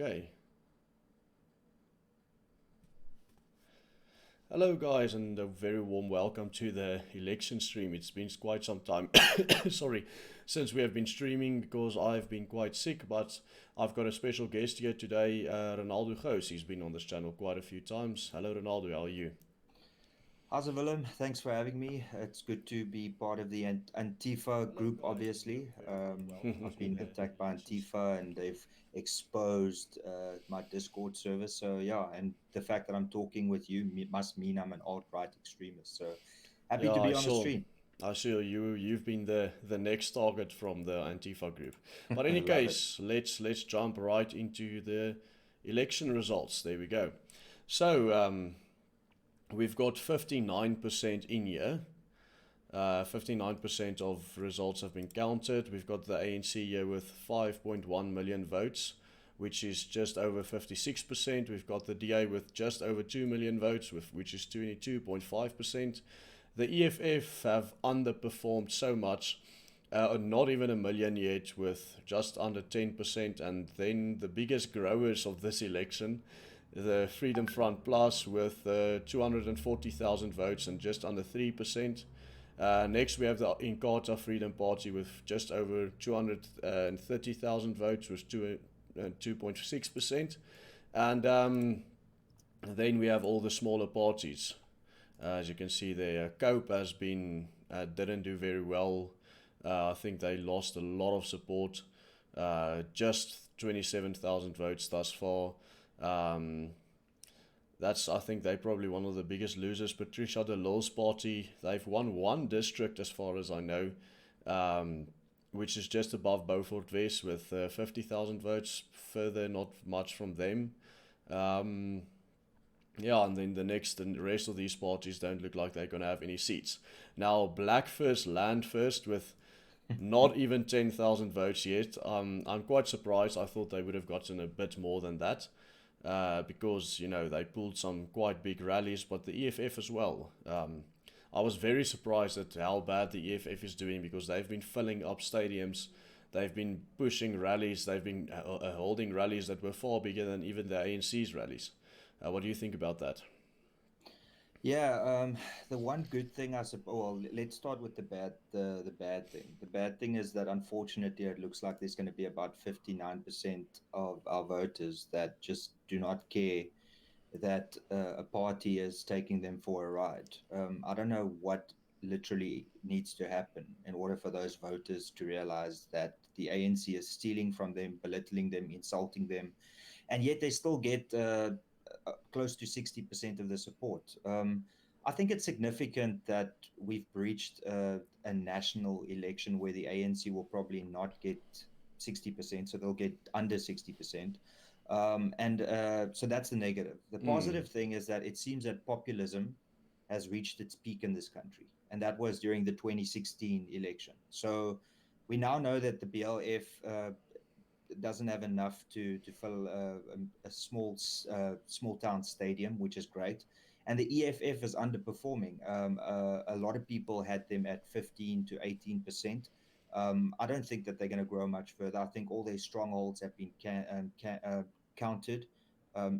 Okay. Hello, guys, and a very warm welcome to the election stream. It's been quite some time, sorry, since we have been streaming because I've been quite sick, but I've got a special guest here today, Renaldo Gouws. He's been on this channel quite a few times. Hello, Renaldo, how are you? How's it, Willem? Thanks for having me. It's good to be part of the Antifa group, obviously. I've been attacked by Antifa and they've exposed my Discord server. So, yeah, and the fact that I'm talking with you must mean I'm an alt-right extremist. So, happy Yeah, to I be on the saw. stream. I saw you've been the next target from the Antifa group. But in I any love it. case, let's jump right into the election results. There we go. So we've got 59% in here. 59% of results have been counted. We've got the ANC here with 5.1 million votes, which is just over 56%. We've got the DA with just over 2 million votes, which is 22.5%. The EFF have underperformed so much, not even a million yet, with just under 10%. And then the biggest growers of this election, the Freedom Front Plus, with 240,000 votes and just under 3%. Next, we have the Inkatha Freedom Party with just over 230,000 votes, with 2.6%. And then we have all the smaller parties. As you can see there, Cope has been didn't do very well. I think they lost a lot of support. Just 27,000 votes thus far. Um, I think they're probably one of the biggest losers. Patricia de Lille's party, they've won one district as far as I know, um, which is just above Beaufort West with 50,000 votes. Further, not much from them. Um, yeah, and then the rest of these parties don't look like they're going to have any seats. Now, Black First, Land First, with not even 10,000 votes yet. I'm quite surprised. I thought they would have gotten a bit more than that, because, they pulled some quite big rallies, but the EFF as well. I was very surprised at how bad the EFF is doing because they've been filling up stadiums. They've been pushing rallies. They've been holding rallies that were far bigger than even the ANC's rallies. What do you think about that? Yeah, the one good thing I suppose, well, let's start with the bad thing. The bad thing is that unfortunately it looks like there's going to be about 59% of our voters that just do not care that a party is taking them for a ride. I don't know what literally needs to happen in order for those voters to realize that the ANC is stealing from them, belittling them, insulting them, and yet they still get close to 60% of the support. I think it's significant that we've breached a national election where the ANC will probably not get 60%, so they'll get under 60%. So that's the negative. The Mm. positive thing is that it seems that populism has reached its peak in this country, and that was during the 2016 election. So we now know that the BLF doesn't have enough to fill a small town stadium, which is great. And the EFF is underperforming. A lot of people had them at 15 to 18%. I don't think that they're going to grow much further. I think all their strongholds have been counted.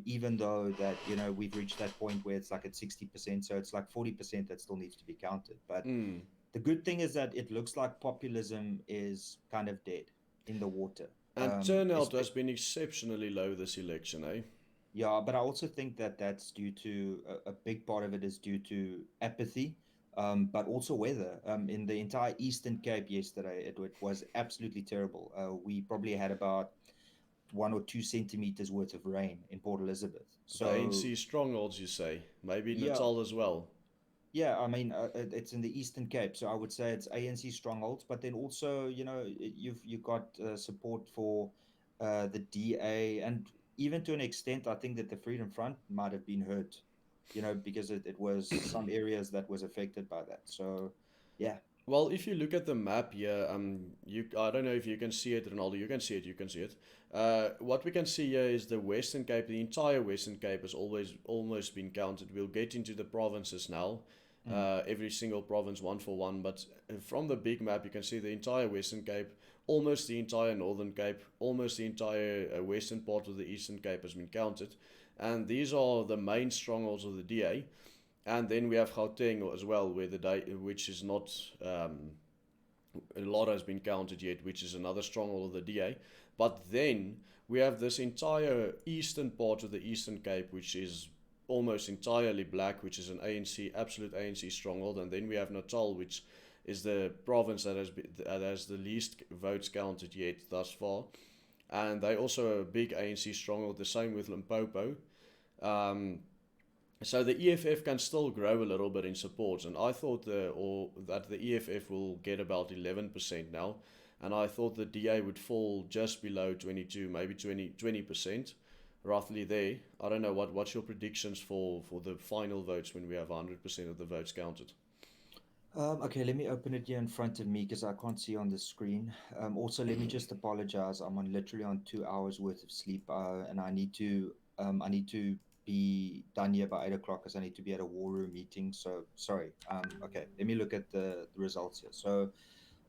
Even though that we've reached that point where it's like at 60%, so it's like 40% that still needs to be counted. But Mm. the good thing is that it looks like populism is kind of dead in the water. And turnout has been exceptionally low this election, eh? Yeah, but I also think that that's due to a big part of it is due to apathy, but also weather. In the entire Eastern Cape yesterday, it was absolutely terrible. We probably had about 1 or 2 centimeters worth of rain in Port Elizabeth. The So ANC strongholds, you say? Maybe yeah, Natal as well. yeah. I mean, it's in the Eastern Cape, so I would say it's ANC strongholds. But then also, you've got support for the DA, and even to an extent, I think that the Freedom Front might have been hurt, because it was some areas that was affected by that. So, yeah. Well, if you look at the map here, I don't know if you can see it, Ronaldo. You can see it. You can see it. What we can see here is the Western Cape. The entire Western Cape has always almost been counted. We'll get into the provinces now. Mm. Every single province, one for one. But from the big map, you can see the entire Western Cape almost the entire Northern Cape, almost the entire western part of the Eastern Cape has been counted. And these are the main strongholds of the DA. And then we have Gauteng as well, which is not, a lot has been counted yet, which is another stronghold of the DA. But then we have this entire eastern part of the Eastern Cape, which is almost entirely black, which is an ANC, absolute ANC stronghold. And then we have Natal, which is the province that has the least votes counted yet thus far. And they also a big ANC stronghold, the same with Limpopo. Um, so the EFF can still grow a little bit in support, and I thought that the EFF will get about 11% now, and I thought the DA would fall just below 22, maybe 20%, roughly there. I don't know what's your predictions for the final votes when we have 100% of the votes counted. Okay, let me open it here in front of me because I can't see on the screen. Also, let me just apologize. I'm literally on 2 hours worth of sleep, and I need to be done here by 8 o'clock because I need to be at a war room meeting. So sorry. Okay, let me look at the results here. So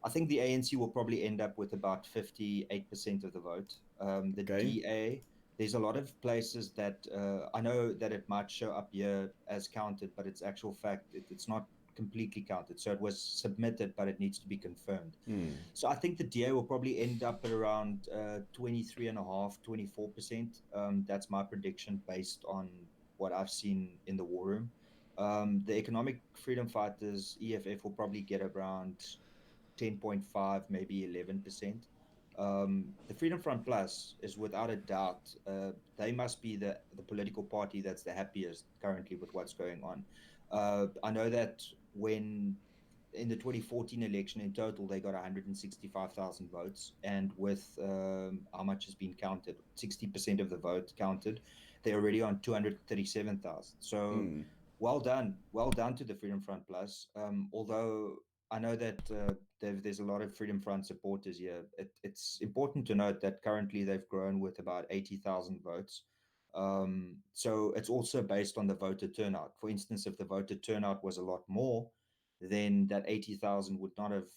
I think the ANC will probably end up with about 58% of the vote. The Okay. DA, there's a lot of places that I know that it might show up here as counted, but it's actual fact it's not completely counted. So it was submitted, but it needs to be confirmed. Hmm. So I think the DA will probably end up at around 23.5, 24%. That's my prediction based on what I've seen in the war room. The Economic Freedom Fighters, EFF, will probably get around 10.5, maybe 11%. The Freedom Front Plus is without a doubt, they must be the political party that's the happiest currently with what's going on. I know that when in the 2014 election in total, they got 165,000 votes. And with how much has been counted, 60% of the vote counted, they're already on 237,000. So Hmm. well done to the Freedom Front Plus. Although I know that there's a lot of Freedom Front supporters here. It's important to note that currently they've grown with about 80,000 votes. So it's also based on the voter turnout. For instance, if the voter turnout was a lot more, then that 80,000 would not have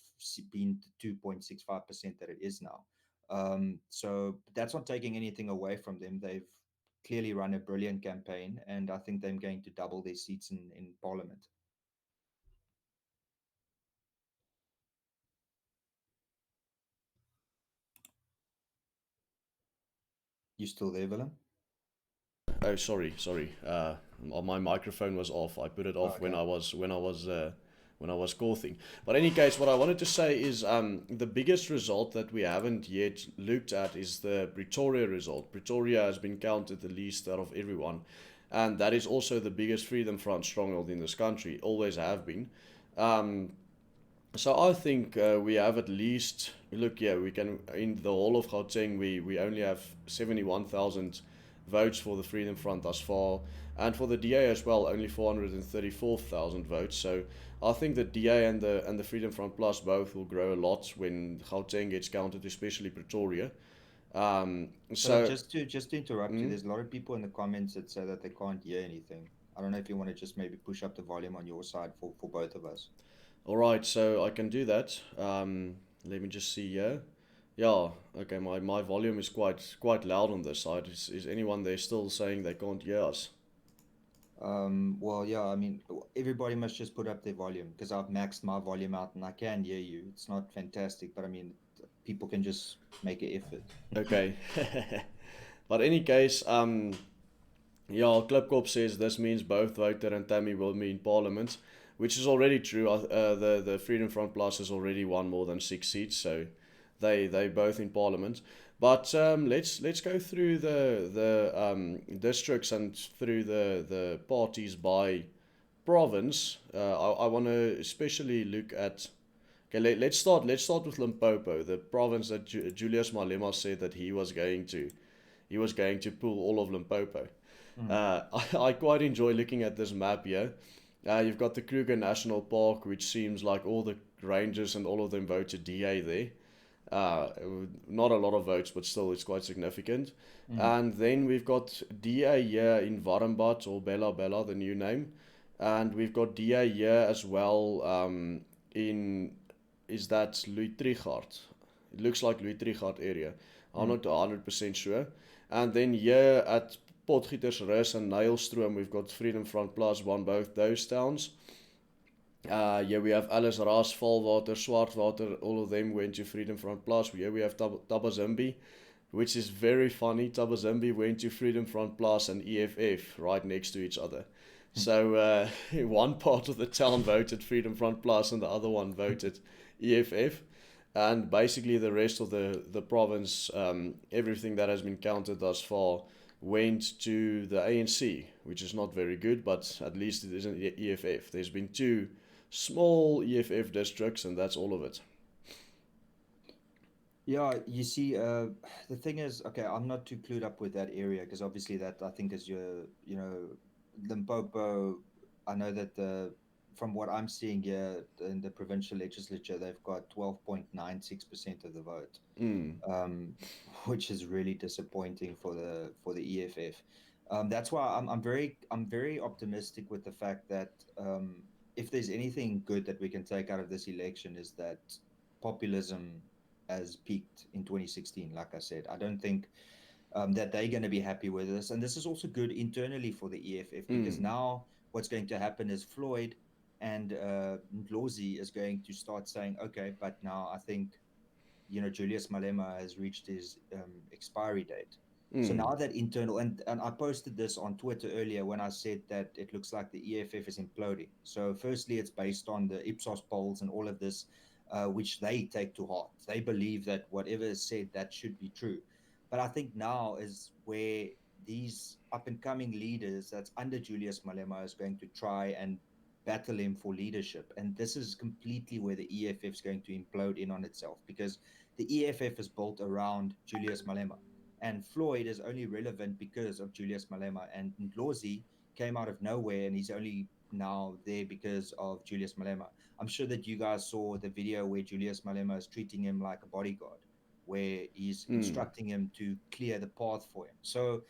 been the 2.65% that it is now. So that's not taking anything away from them. They've clearly run a brilliant campaign, and I think they're going to double their seats in Parliament. You still there, Willem? Oh, sorry. My microphone was off. I put it Oh, off okay. when I was coughing. But in any case, what I wanted to say is the biggest result that we haven't yet looked at is the Pretoria result. Pretoria has been counted the least out of everyone, and that is also the biggest Freedom Front stronghold in this country. Always have been. Um, so I think we have at least look. Yeah, we can in the whole of Gauteng. We only have 71,000 votes for the Freedom Front thus far, and for the DA as well, only 434,000 votes. So I think the DA and the Freedom Front Plus both will grow a lot when Gauteng gets counted, especially Pretoria. So So. just to interrupt you, Mm, there's a lot of people in the comments that say that they can't hear anything. I don't know if you want to just maybe push up the volume on your side for both of us. all right, so I can do that. Let me just see here. Yeah, okay, my volume is quite loud on this side. Is anyone there still saying they can't hear us? Well, yeah, I mean, everybody must just put up their volume because I've maxed my volume out and I can hear you. It's not fantastic, but I mean, people can just make an effort. Okay. But any case, yeah, Klipkop says this means both Wouter and Tammy will be in Parliament, which is already true. The Freedom Front Plus has already won more than 6 seats, so they both in Parliament. But let's go through the districts and through the parties by province. I want to especially look at. Okay, let's start with Limpopo, the province that Julius Malema said that he was going to pull all of Limpopo. Mm. I quite enjoy looking at this map here. You've got the Kruger National Park, which seems like all the rangers and all of them voted DA there. Uh, Not a lot of votes, but still it's quite significant. Mm. And then we've got DA here in Warmbad, or Bella Bella, the new name. And we've got DA here as well in, is that Louis Trichardt? It looks like Louis Trichardt area. I'm Mm. not 100% sure. And then here at Potgietersrus and Nylstroom, we've got Freedom Front Plus won both those towns. Yeah, we have Alice Ras, Valwater, Swartwater, all of them went to Freedom Front Plus. Here we have Tabazimbi, which is very funny. Tabazimbi went to Freedom Front Plus and EFF right next to each other. So one part of the town voted Freedom Front Plus and the other one voted EFF. And basically the rest of the province, everything that has been counted thus far, went to the ANC, which is not very good, but at least it isn't EFF. There's been two small EFF districts, and that's all of it. Yeah, you see, the thing is, okay, I'm not too clued up with that area because obviously that I think is Limpopo. I know that from what I'm seeing here in the provincial legislature, they've got 12.96% of the vote, Mm, um, which is really disappointing for the EFF. That's why I'm very optimistic with the fact that if there's anything good that we can take out of this election is that populism has peaked in 2016. Like I said, I don't think that they're going to be happy with this, and this is also good internally for the EFF because mm, now what's going to happen is Floyd and Ndlozi is going to start saying, okay, but now I think Julius Malema has reached his expiry date. So mm, now that internal, and I posted this on Twitter earlier when I said that it looks like the EFF is imploding. So firstly, it's based on the Ipsos polls and all of this, which they take to heart. They believe that whatever is said, that should be true. But I think now is where these up and coming leaders that's under Julius Malema is going to try and battle him for leadership. And this is completely where the EFF is going to implode in on itself because the EFF is built around Julius Malema. And Floyd is only relevant because of Julius Malema. And Ndlozi came out of nowhere and he's only now there because of Julius Malema. I'm sure that you guys saw the video where Julius Malema is treating him like a bodyguard, where he's mm. instructing him to clear the path for him. So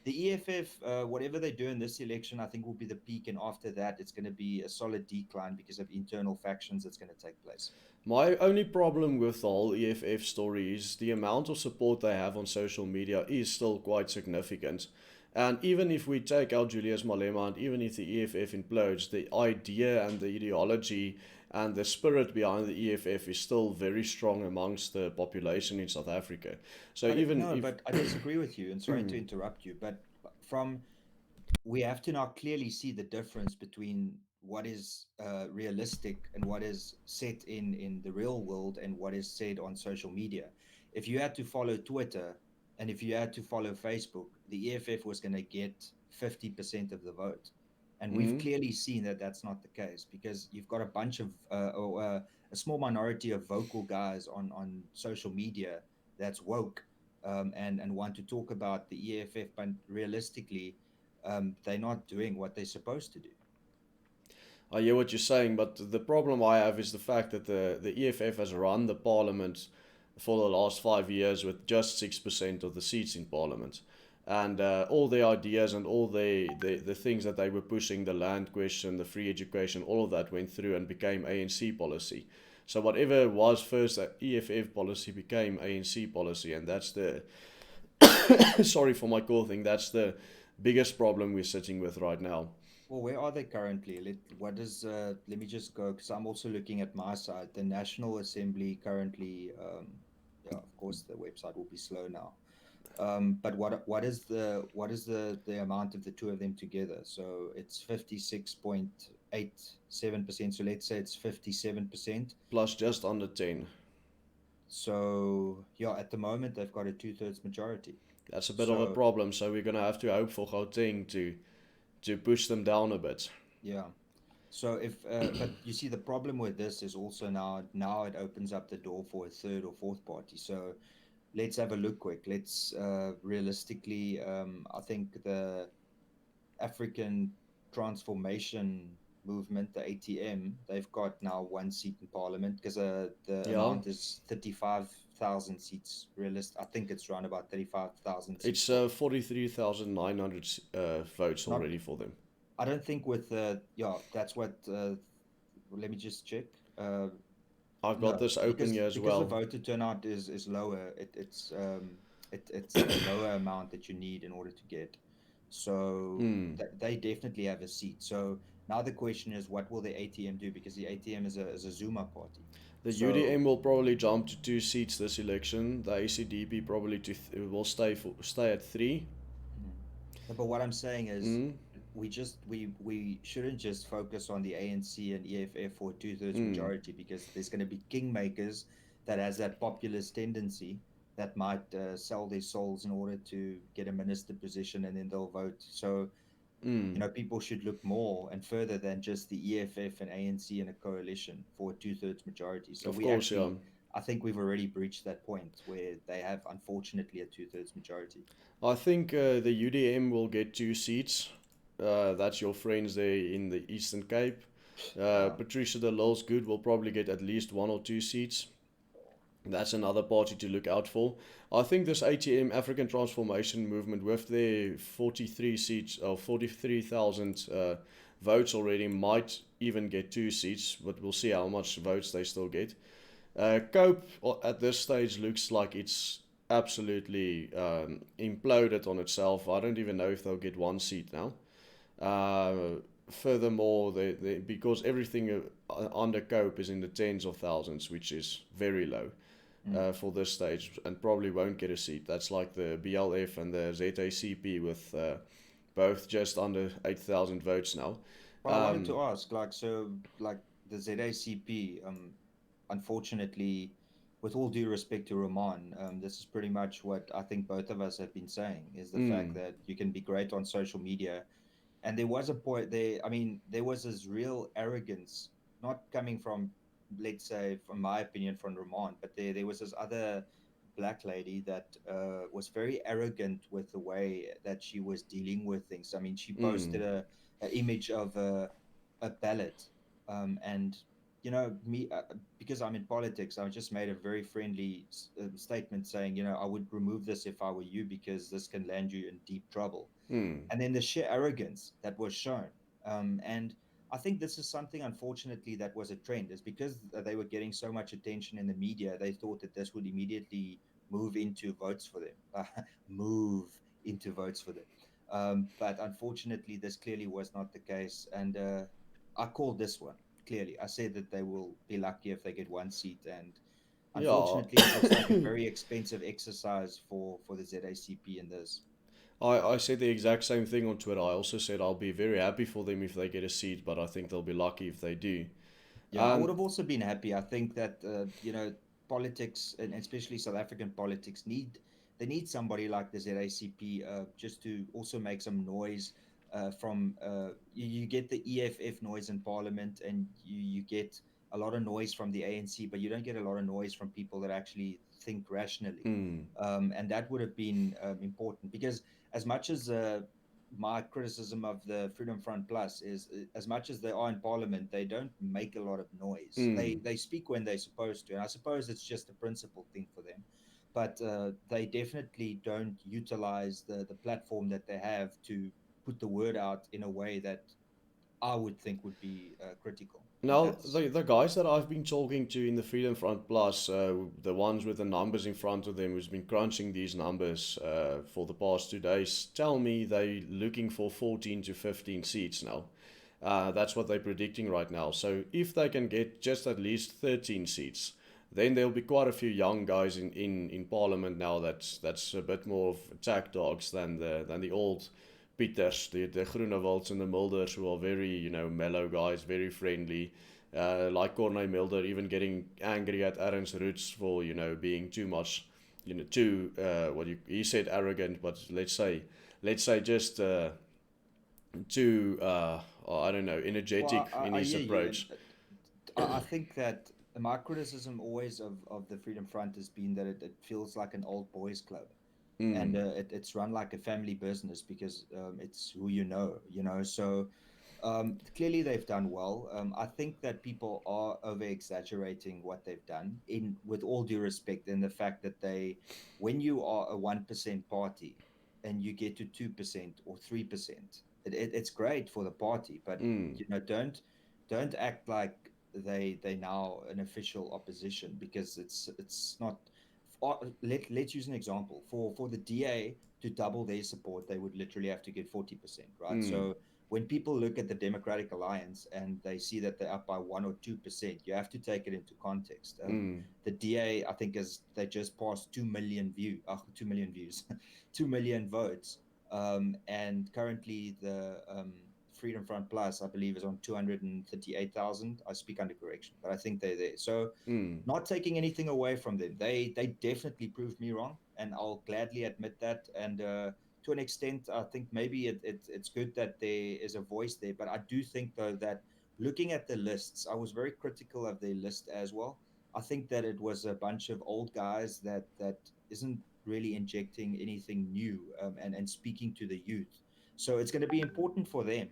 the EFF, whatever they do in this election, I think will be the peak. And after that, it's going to be a solid decline because of internal factions that's going to take place. My only problem with the whole EFF story is the amount of support they have on social media is still quite significant. And even if we take out Julius Malema and even if the EFF implodes, the idea and the ideology and the spirit behind the EFF is still very strong amongst the population in South Africa. So even No, if but I disagree with you, and sorry to interrupt you, but from we have to now clearly see the difference between what is realistic and what is set in the real world and what is said on social media. If you had to follow Twitter and if you had to follow Facebook, the EFF was going to get 50% of the vote. And we've mm, clearly seen that that's not the case because you've got a bunch of a small minority of vocal guys on social media that's woke and want to talk about the EFF, but realistically, they're not doing what they're supposed to do. I hear what you're saying, but the problem I have is the fact that the EFF has run the parliament for the last 5 years with just 6% of the seats in parliament. And all the ideas and all the things that they were pushing, the land question, the free education, all of that went through and became ANC policy. So whatever was first EFF policy became ANC policy, and that's the sorry for my coughing. That's the biggest problem we're sitting with right now. Well, where are they currently? Let me just go because I'm also looking at my side. The National Assembly currently, yeah, of course, the website will be slow now. But what is the amount of the two of them together? So it's 56.87%. So let's say it's 57%. Plus just under 10. So yeah, at the moment they've got a two-thirds majority. That's a bit of a So problem. So we're gonna have to hope for Gauteng to push them down a bit. yeah. So but you see, the problem with this is also now it opens up the door for a third or fourth party. So let's have a look quick. Let's realistically, I think the African Transformation Movement, the ATM, they've got now one seat in Parliament because the Yeah, amount is 35,000 seats. I think it's around about 35,000 seats. it's 43,900 votes Not, already for them. I don't think with yeah, that's what. Let me just check. I've got No, this open here as because the well. voter turnout is lower. It's a lower amount that you need in order to get. So Mm. they definitely have a seat. So now the question is, what will the ATM do? Because the ATM is a Zuma party. The So UDM will probably jump to 2 seats this election. The ACDP probably will stay at 3. mm. No, but what I'm saying is, Mm. we shouldn't just focus on the ANC and EFF for two-thirds Mm. majority, because there's going to be kingmakers that has that populist tendency that might sell their souls in order to get a minister position, and then they'll vote. So Mm. people should look more and further than just the EFF and ANC in a coalition for a two-thirds majority. So Of we course, yeah. actually, I think we've already breached that point where they have, unfortunately, a two-thirds majority. I think the UDM will get 2 seats. That's your friends there in the Eastern Cape. Yeah. Patricia de Lille's good will probably get at least 1 or 2 seats. That's another party to look out for. I think this ATM African Transformation Movement with their 43 seats or 43,000 votes already might even get 2 seats, but we'll see how much votes they still get. Cope at this stage looks like it's absolutely imploded on itself. I don't even know if they'll get 1 seat now. Furthermore, because everything under Cope is in the tens of thousands, which is very low Mm. for this stage, and probably won't get a seat. That's like the BLF and the ZACP with both just under 8,000 votes now. Well, I wanted Um, to ask, like, so, like, the ZACP, unfortunately, with all due respect to Roman, this is pretty much what I think both of us have been saying, is the fact mm, that you can be great on social media. And there was a point there, I mean, there was this real arrogance, not coming from, let's say, from my opinion, from Roman, but there was this other black lady that was very arrogant with the way that she was dealing with things. I mean, she mm, posted a image of a ballot, and me, because I'm in politics, I just made a very friendly statement saying, I would remove this if I were you, because this can land you in deep trouble. mm, And then the sheer arrogance that was shown. And I think this is something, unfortunately, that was a trend, is because they were getting so much attention in the media, they thought that this would immediately move into votes for them, move into votes for them. But unfortunately, this clearly was not the case. And I called this one clearly. I said that they will be lucky if they get one seat. And yeah. unfortunately, it looks like a very expensive exercise for the ZACP in this. I said the exact same thing on Twitter. I also said I'll be very happy for them if they get a seat, but I think they'll be lucky if they do. Yeah, I would Um, have also been happy. I think that politics, and especially South African politics, need somebody like the ZACP, just to also make some noise. From you get the EFF noise in Parliament, and you get a lot of noise from the ANC, but you don't get a lot of noise from people that actually think rationally. mm, And that would have been important, because as much as my criticism of the Freedom Front Plus is, as much as they are in Parliament, they don't make a lot of noise. mm. They speak when they're supposed to, and I suppose it's just a principle thing for them. But they definitely don't utilize the platform that they have to put the word out in a way that I would think would be critical. And Now, the guys that I've been talking to in the Freedom Front Plus, the ones with the numbers in front of them who's been crunching these numbers for the past 2 days, tell me they're looking for 14 to 15 seats now. That's what they're predicting right now. So if they can get just at least 13 seats, then there'll be quite a few young guys in Parliament now that's a bit more of attack dogs than the old Peters, the Groenewalds and the Milders, who are very, mellow guys, very friendly. Like Corne Milder, even getting angry at Aaron's Roots for, being too much, too, he said arrogant, but let's say just too, I don't know, energetic well, in I his hear you, and approach. I think that my criticism always of the Freedom Front has been that it feels like an old boys club, and Mm, it's run like a family business, because it's who you know. So clearly they've done well. I think that people are over exaggerating what they've done, in with all due respect, in the fact that when you are a 1% party and you get to 2% or 3%, it's great for the party, but mm, don't act like they now an official opposition, because it's not. Let's use an example. For the DA to double their support, they would literally have to get 40%, right? Mm, So when people look at the Democratic Alliance and they see that they're up by 1 or 2%, you have to take it into context. mm, The DA, I think, is they just passed 2 million views, 2 million votes, and currently the Freedom Front Plus, I believe, is on 238,000. I speak under correction, but I think they're there. So, mm, not taking anything away from them, they definitely proved me wrong, and I'll gladly admit that. And to an extent, I think maybe it's good that there is a voice there. But I do think, though, that looking at the lists, I was very critical of their list as well. I think that it was a bunch of old guys that isn't really injecting anything new, and speaking to the youth. So it's going to be important for them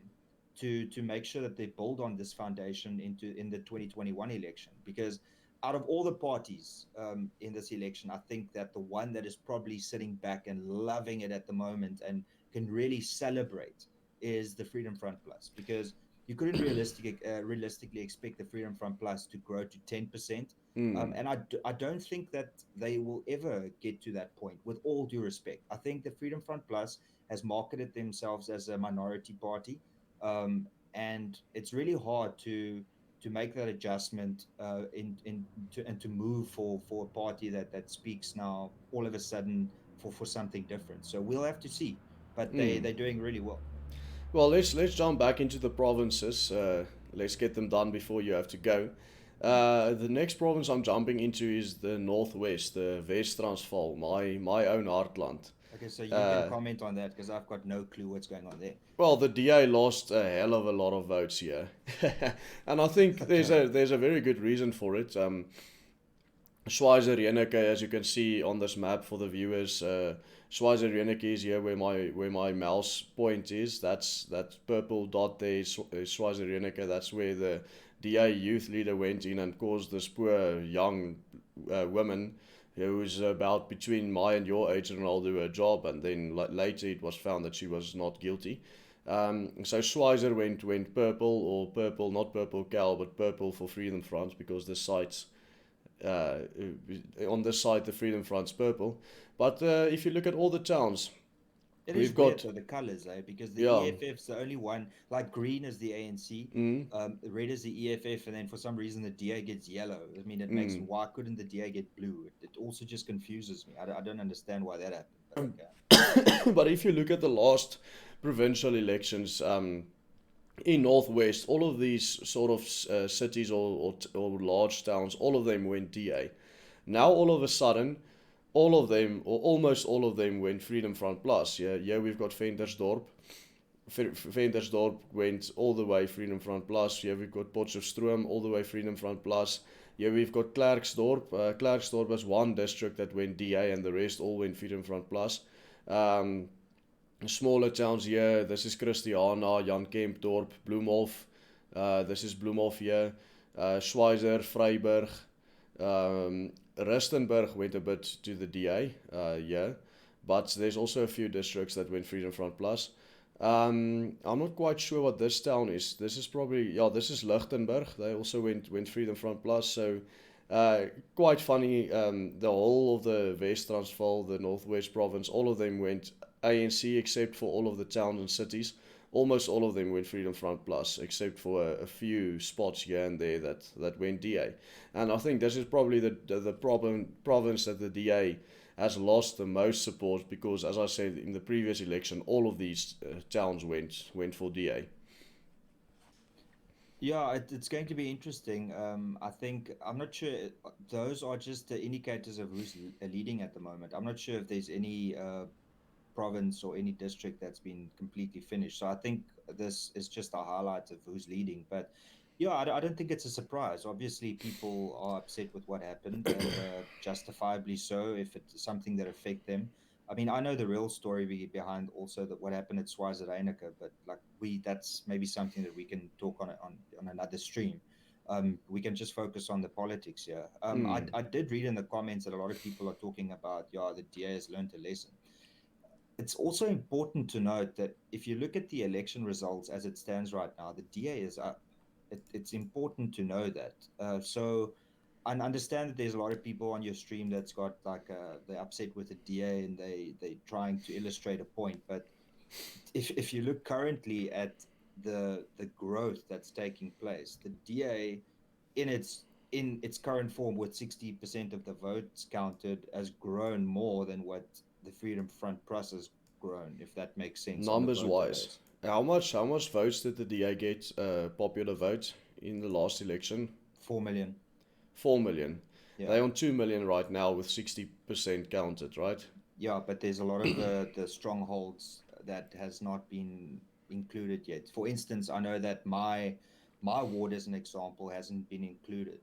to make sure that they build on this foundation in the 2021 election, because out of all the parties in this election, I think that the one that is probably sitting back and loving it at the moment and can really celebrate is the Freedom Front Plus, because you couldn't realistically expect the Freedom Front Plus to grow to 10%. mm, And I don't think that they will ever get to that point, with all due respect. I think the Freedom Front Plus has marketed themselves as a minority party, and it's really hard to make that adjustment, and to move for a party that speaks now all of a sudden for something different. So we'll have to see, but mm. they're doing really well. Well, let's jump back into the provinces. Let's get them done before you have to go. The next province I'm jumping into is the Northwest, the West Transvaal, my own heartland. Okay, so you can Uh, comment on that, because I've got no clue what's going on there. well, the DA lost a hell of a lot of votes here, and I think Okay. there's a very good reason for it. Schweizer Reneke, as you can see on this map for the viewers, Schweizer Reneke is here where my mouse point is. That's that purple dot there is Schweizer Reneke. That's where the DA youth leader went in and caused this poor young woman who was about between my and your age, Ronaldo, a job, and then later it was found that she was not guilty. So Schweizer went purple, or purple, not purple cow, but purple for Freedom Front, because the sites uh, on this side the Freedom Front's purple. But if you look at all the towns, It is we've weird got though, the colors, eh? Because the yeah, EFF's the only one. Like green is the ANC, mm, red is the EFF, and then for some reason the DA gets yellow. I mean, it makes mm. why couldn't the DA get blue? It also just confuses me. I don't understand why that happened, but okay. But if you look at the last provincial elections in Northwest, all of these sort of cities or large towns, all of them went DA. Now all of a sudden, all of them, or almost all of them, went Freedom Front Plus. Yeah, we've got Ventersdorp. Ventersdorp went all the way Freedom Front Plus. Yeah, we've got Potchefstroom all the way Freedom Front Plus. Yeah, we've got Klerksdorp. Klerksdorp was one district that went DA, and the rest all went Freedom Front Plus. Um, Smaller towns here, this is Christiana, Jan Kempdorp, Bloemhof. This is Bloemhof here. Schweizer, Vryburg. Rustenburg went a bit to the DA, yeah. But there's also a few districts that went Freedom Front Plus. I'm not quite sure what this town is. This is probably, yeah, this is Lichtenburg. They also went Freedom Front Plus. So quite funny. The whole of the West Transvaal, the Northwest Province, all of them went ANC except for all of the towns and cities. Almost all of them went Freedom Front Plus, except for a few spots here and there that went DA. And I think this is probably the province that the DA has lost the most support, because, as I said in the previous election, all of these towns went for DA. Yeah, it's going to be interesting. I think I'm not sure. Those are just the indicators of who's leading at the moment. I'm not sure if there's any province or any district that's been completely finished. So I think this is just a highlight of who's leading. But yeah, I don't think it's a surprise. Obviously, people are upset with what happened, and justifiably so if it's something that affect them. I mean, I know the real story behind also that what happened at Schweizer, but like that's maybe something that we can talk on another stream. We can just focus on the politics here. Mm, I did read in the comments that a lot of people are talking about, yeah, the DA has learned a lesson. It's also important to note that if you look at the election results as it stands right now, the DA is up. it's important to know that. So I understand that there's a lot of people on your stream that's got like they're upset with the DA and they trying to illustrate a point. But if you look currently at the growth that's taking place, the DA in its current form with 60% of the votes counted has grown more than what the Freedom Front Plus has grown, if that makes sense on the Numbers voter wise, base. how much votes did the DA get? Popular vote in the last election? 4 million. 4 million. Yeah. They're on 2 million right now with 60% counted, right? Yeah, but there's a lot of the strongholds that has not been included yet. For instance, I know that my ward, as an example, hasn't been included,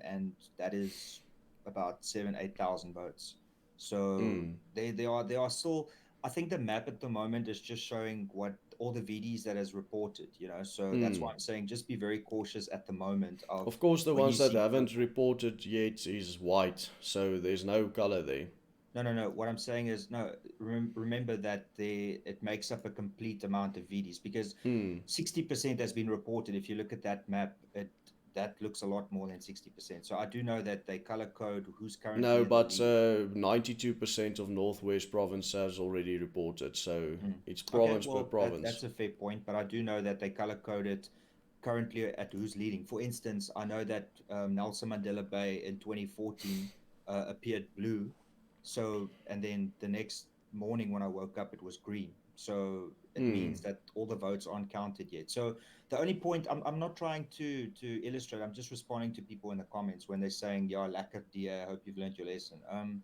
and that is about 7,000 8,000 votes. So Mm. they are still. I think the map at the moment is just showing what all the VDs that has reported. So that's why Mm. I'm saying just be very cautious at the moment of Of course, the when you ones that see haven't purple. reported yet is white, so there's no color there. No, no, no. What I'm saying is, no, remember that it makes up a complete amount of VDs because Mm. 60% has been reported. If you look at that map, that looks a lot more than 60%. So I do know that they color code who's currently No, in the but lead. 92% of Northwest Province has already reported, so Mm. it's Okay, province per well, province. that's a fair point, but I do know that they color coded currently at who's leading. For instance, I know that Nelson Mandela Bay in 2014 appeared blue, and then the next morning when I woke up, it was green. So it Hmm. means that all the votes aren't counted yet. So the only point I'm not trying to illustrate. I'm just responding to people in the comments when they're saying, "Yeah, lack of DA. I hope you've learned your lesson."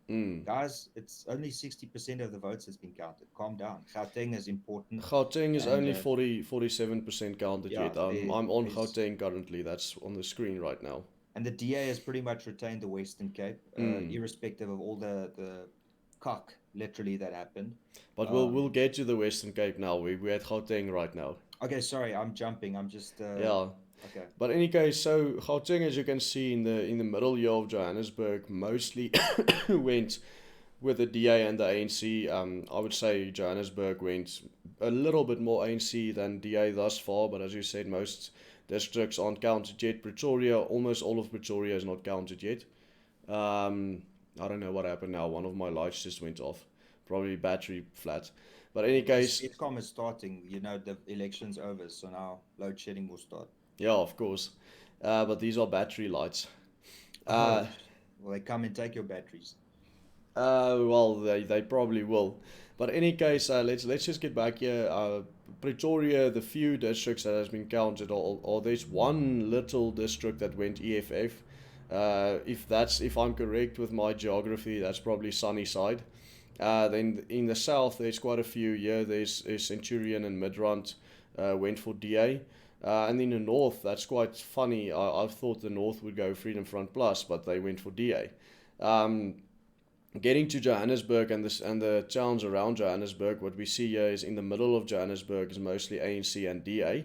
Hmm. Guys, it's only 60% of the votes has been counted. Calm down. Gauteng is important, Gauteng is and only 47% counted yeah, yet. I'm on there's Gauteng currently. That's on the screen right now. and the DA has pretty much retained the Western Cape, Hmm. irrespective of all the cock literally that happened. But we'll Um, get to the Western Cape now. We're at Gauteng right now. okay, sorry, I'm jumping. I'm just Yeah. okay. But in any case, so Gauteng, as you can see in the middle here of Johannesburg, mostly went with the DA and the ANC. I would say Johannesburg went a little bit more ANC than DA thus far, but as you said, most districts aren't counted yet. Pretoria, almost all of Pretoria is not counted yet. Um, I don't know what happened now. One of my lights just went off. Probably battery flat. But in any case, Eskom is starting. The election's over, so now load shedding will start. yeah, of course. But these are battery lights. Oh, Uh, well, they come and take your batteries. well, they probably will. But in any case, let's just get back here. Pretoria, the few districts that has been counted, or there's one little district that went EFF. If I'm correct with my geography, that's probably Sunnyside. Then in the south, there's quite a few. Yeah, there's Centurion and Midrand went for DA. And in the north, that's quite funny. I thought the north would go Freedom Front Plus, but they went for DA. Um, Getting to Johannesburg and the towns around Johannesburg, what we see here is in the middle of Johannesburg is mostly ANC and DA.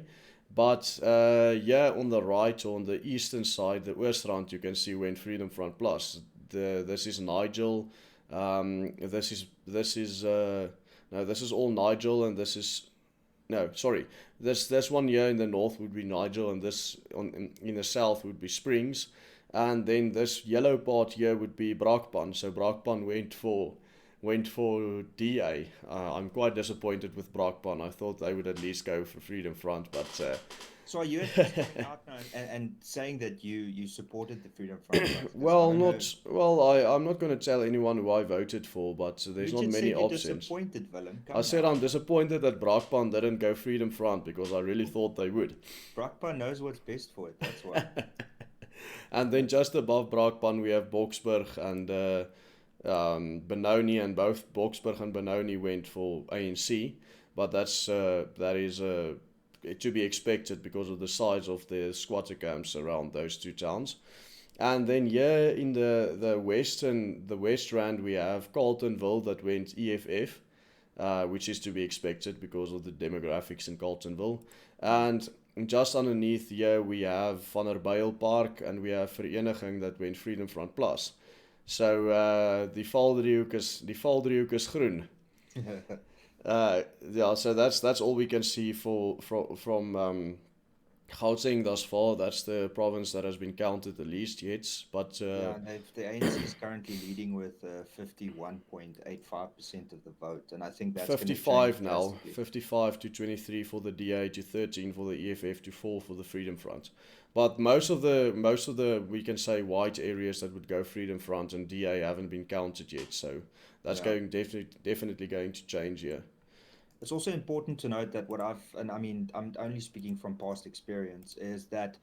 But yeah, on the right or on the eastern side, the Oostrand, you can see went Freedom Front Plus. This is Nigel. This is all Nigel, and this is no, sorry. This one here in the north would be Nigel, and this in the south would be Springs, and then this yellow part here would be Brakpan. So Brakpan went for DA. I'm quite disappointed with Brakpan. I thought they would at least go for Freedom Front, but So are you at this point out now and saying that you supported the Freedom Front Plus? Because I well, don't know. not well. I'm not going to tell anyone who I voted for, but You there's not just many said you're options. disappointed, Willem. I Come said now. I'm disappointed that Brakpan didn't go Freedom Front because I really thought they would. Brakpa knows what's best for it. That's why. And then just above Brakpan, we have Boksburg and Benoni, and both Boksburg and Benoni went for ANC, but that is to be expected because of the size of the squatter camps around those two towns. And then here in the West Rand, we have Carltonville that went EFF, which is to be expected because of the demographics in Carltonville. And just underneath here, we have Vanderbijl Park and we have Vereniging that went Freedom Front Plus. So die valdriehoek is groen. Yeah, so that's all we can see from Gauteng thus far, that's the province that has been counted the least yet. But Yeah, and the ANC is currently leading with 51.85% of the vote, and I think that's going to change 55 now, drastically. 55 to 23 for the DA, to 13 for the EFF, to 4 for the Freedom Front. But most of the we can say white areas that would go Freedom Front and DA haven't been counted yet. So that's Yeah. going definitely going to change here. It's also important to note that and I mean, I'm only speaking from past experience, is that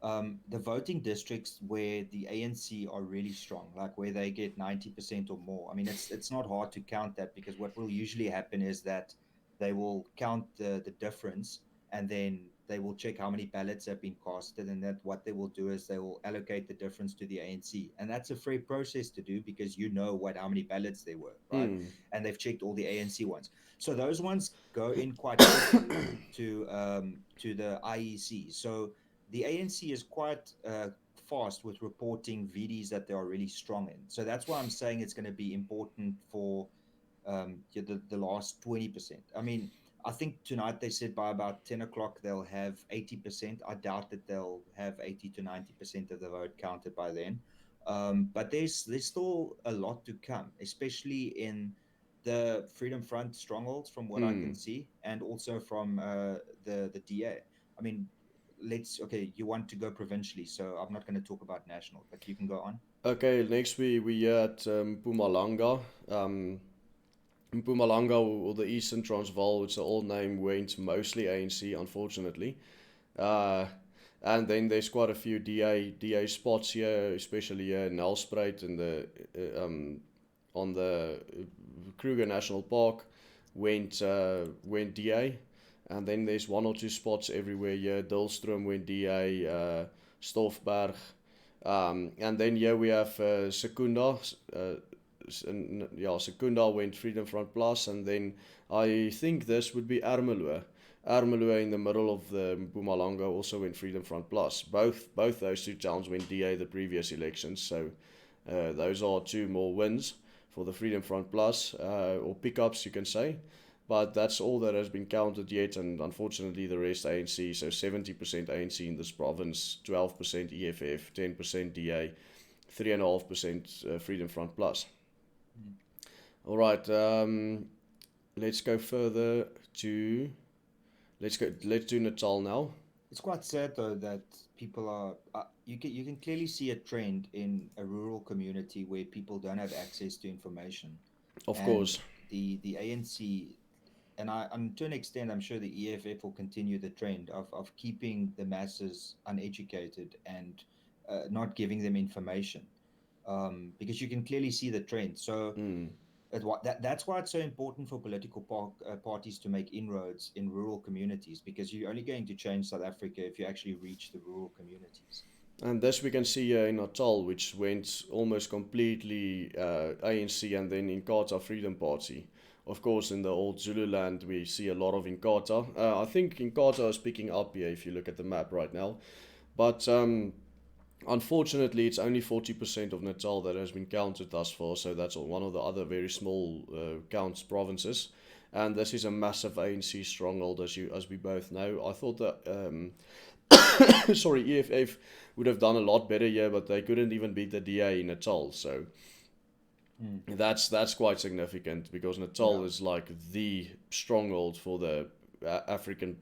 the voting districts where the ANC are really strong, like where they get 90% or more, I mean, it's not hard to count that, because what will usually happen is that they will count the difference, and then they will check how many ballots have been casted, and that what they will do is they will allocate the difference to the ANC. And that's a free process to do, because you know what how many ballots there were, right? Mm. And they've checked all the ANC ones. So those ones go in quite quickly to the IEC. So the ANC is quite fast with reporting VDs that they are really strong in. So that's why I'm saying it's going to be important for the last 20%. I mean, I think tonight they said by about 10 o'clock they'll have 80%. I doubt that they'll have 80 to 90% of the vote counted by then. But there's still a lot to come, especially in the Freedom Front strongholds, from what I can Mm. see, and also from the DA. I mean, okay, you want to go provincially, so I'm not going to talk about national, but you can go on. Okay, next we at Mpumalanga. Mpumalanga, or the Eastern Transvaal, it's the old name, went mostly ANC, unfortunately. Uh, and then there's quite a few DA spots here, especially here in Nelspruit and on the Kruger National Park went DA. And then there's one or two spots everywhere here. Dilstrom went DA, Stoffberg. And then here we have Secunda. Secunda went Freedom Front Plus, and then I think this would be Ermelo. Ermelo in the middle of the Mpumalanga also went Freedom Front Plus. Both those two towns went DA the previous elections, so those are two more wins for the Freedom Front Plus, or pickups you can say. But that's all that has been counted yet, and unfortunately the rest ANC. So 70% ANC in this province, 12% EFF, 10% DA, 3.5% Freedom Front Plus. Mm. All right, let's go further to let's do Natal now. It's quite sad though that people are you can clearly see a trend in a rural community where people don't have access to information, Of and course. the ANC, and to an extent I'm sure the EFF will continue the trend of keeping the masses uneducated and not giving them information, because you can clearly see the trend. So Mm. that's why it's so important for political parties to make inroads in rural communities, because you're only going to change South Africa if you actually reach the rural communities. And this we can see here in Natal, which went almost completely ANC, and then Inkatha Freedom Party. Of course, in the old Zululand, we see a lot of Inkatha. I think Inkatha is picking up here if you look at the map right now. But unfortunately, it's only 40% of Natal that has been counted thus far, so that's one of the other very small counts provinces. And this is a massive ANC stronghold, as we both know. I thought that sorry, EFF would have done a lot better here, but they couldn't even beat the DA in Natal. So Mm. that's quite significant, because Natal Yeah. is like the stronghold for the African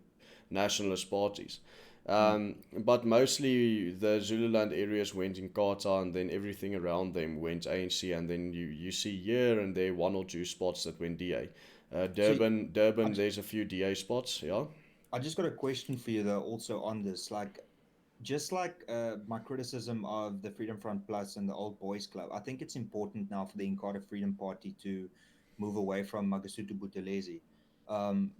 nationalist parties. Mm. But mostly the Zululand areas went in Kata, and then everything around them went ANC, and then you see here and there one or two spots that went DA. So I, Durban, there's a few DA spots, yeah. I just got a question for you though, also on this. Like, just like my criticism of the Freedom Front Plus and the Old Boys Club, I think it's important now for the Inkatha Freedom Party to move away from Magasutu Buthelezi,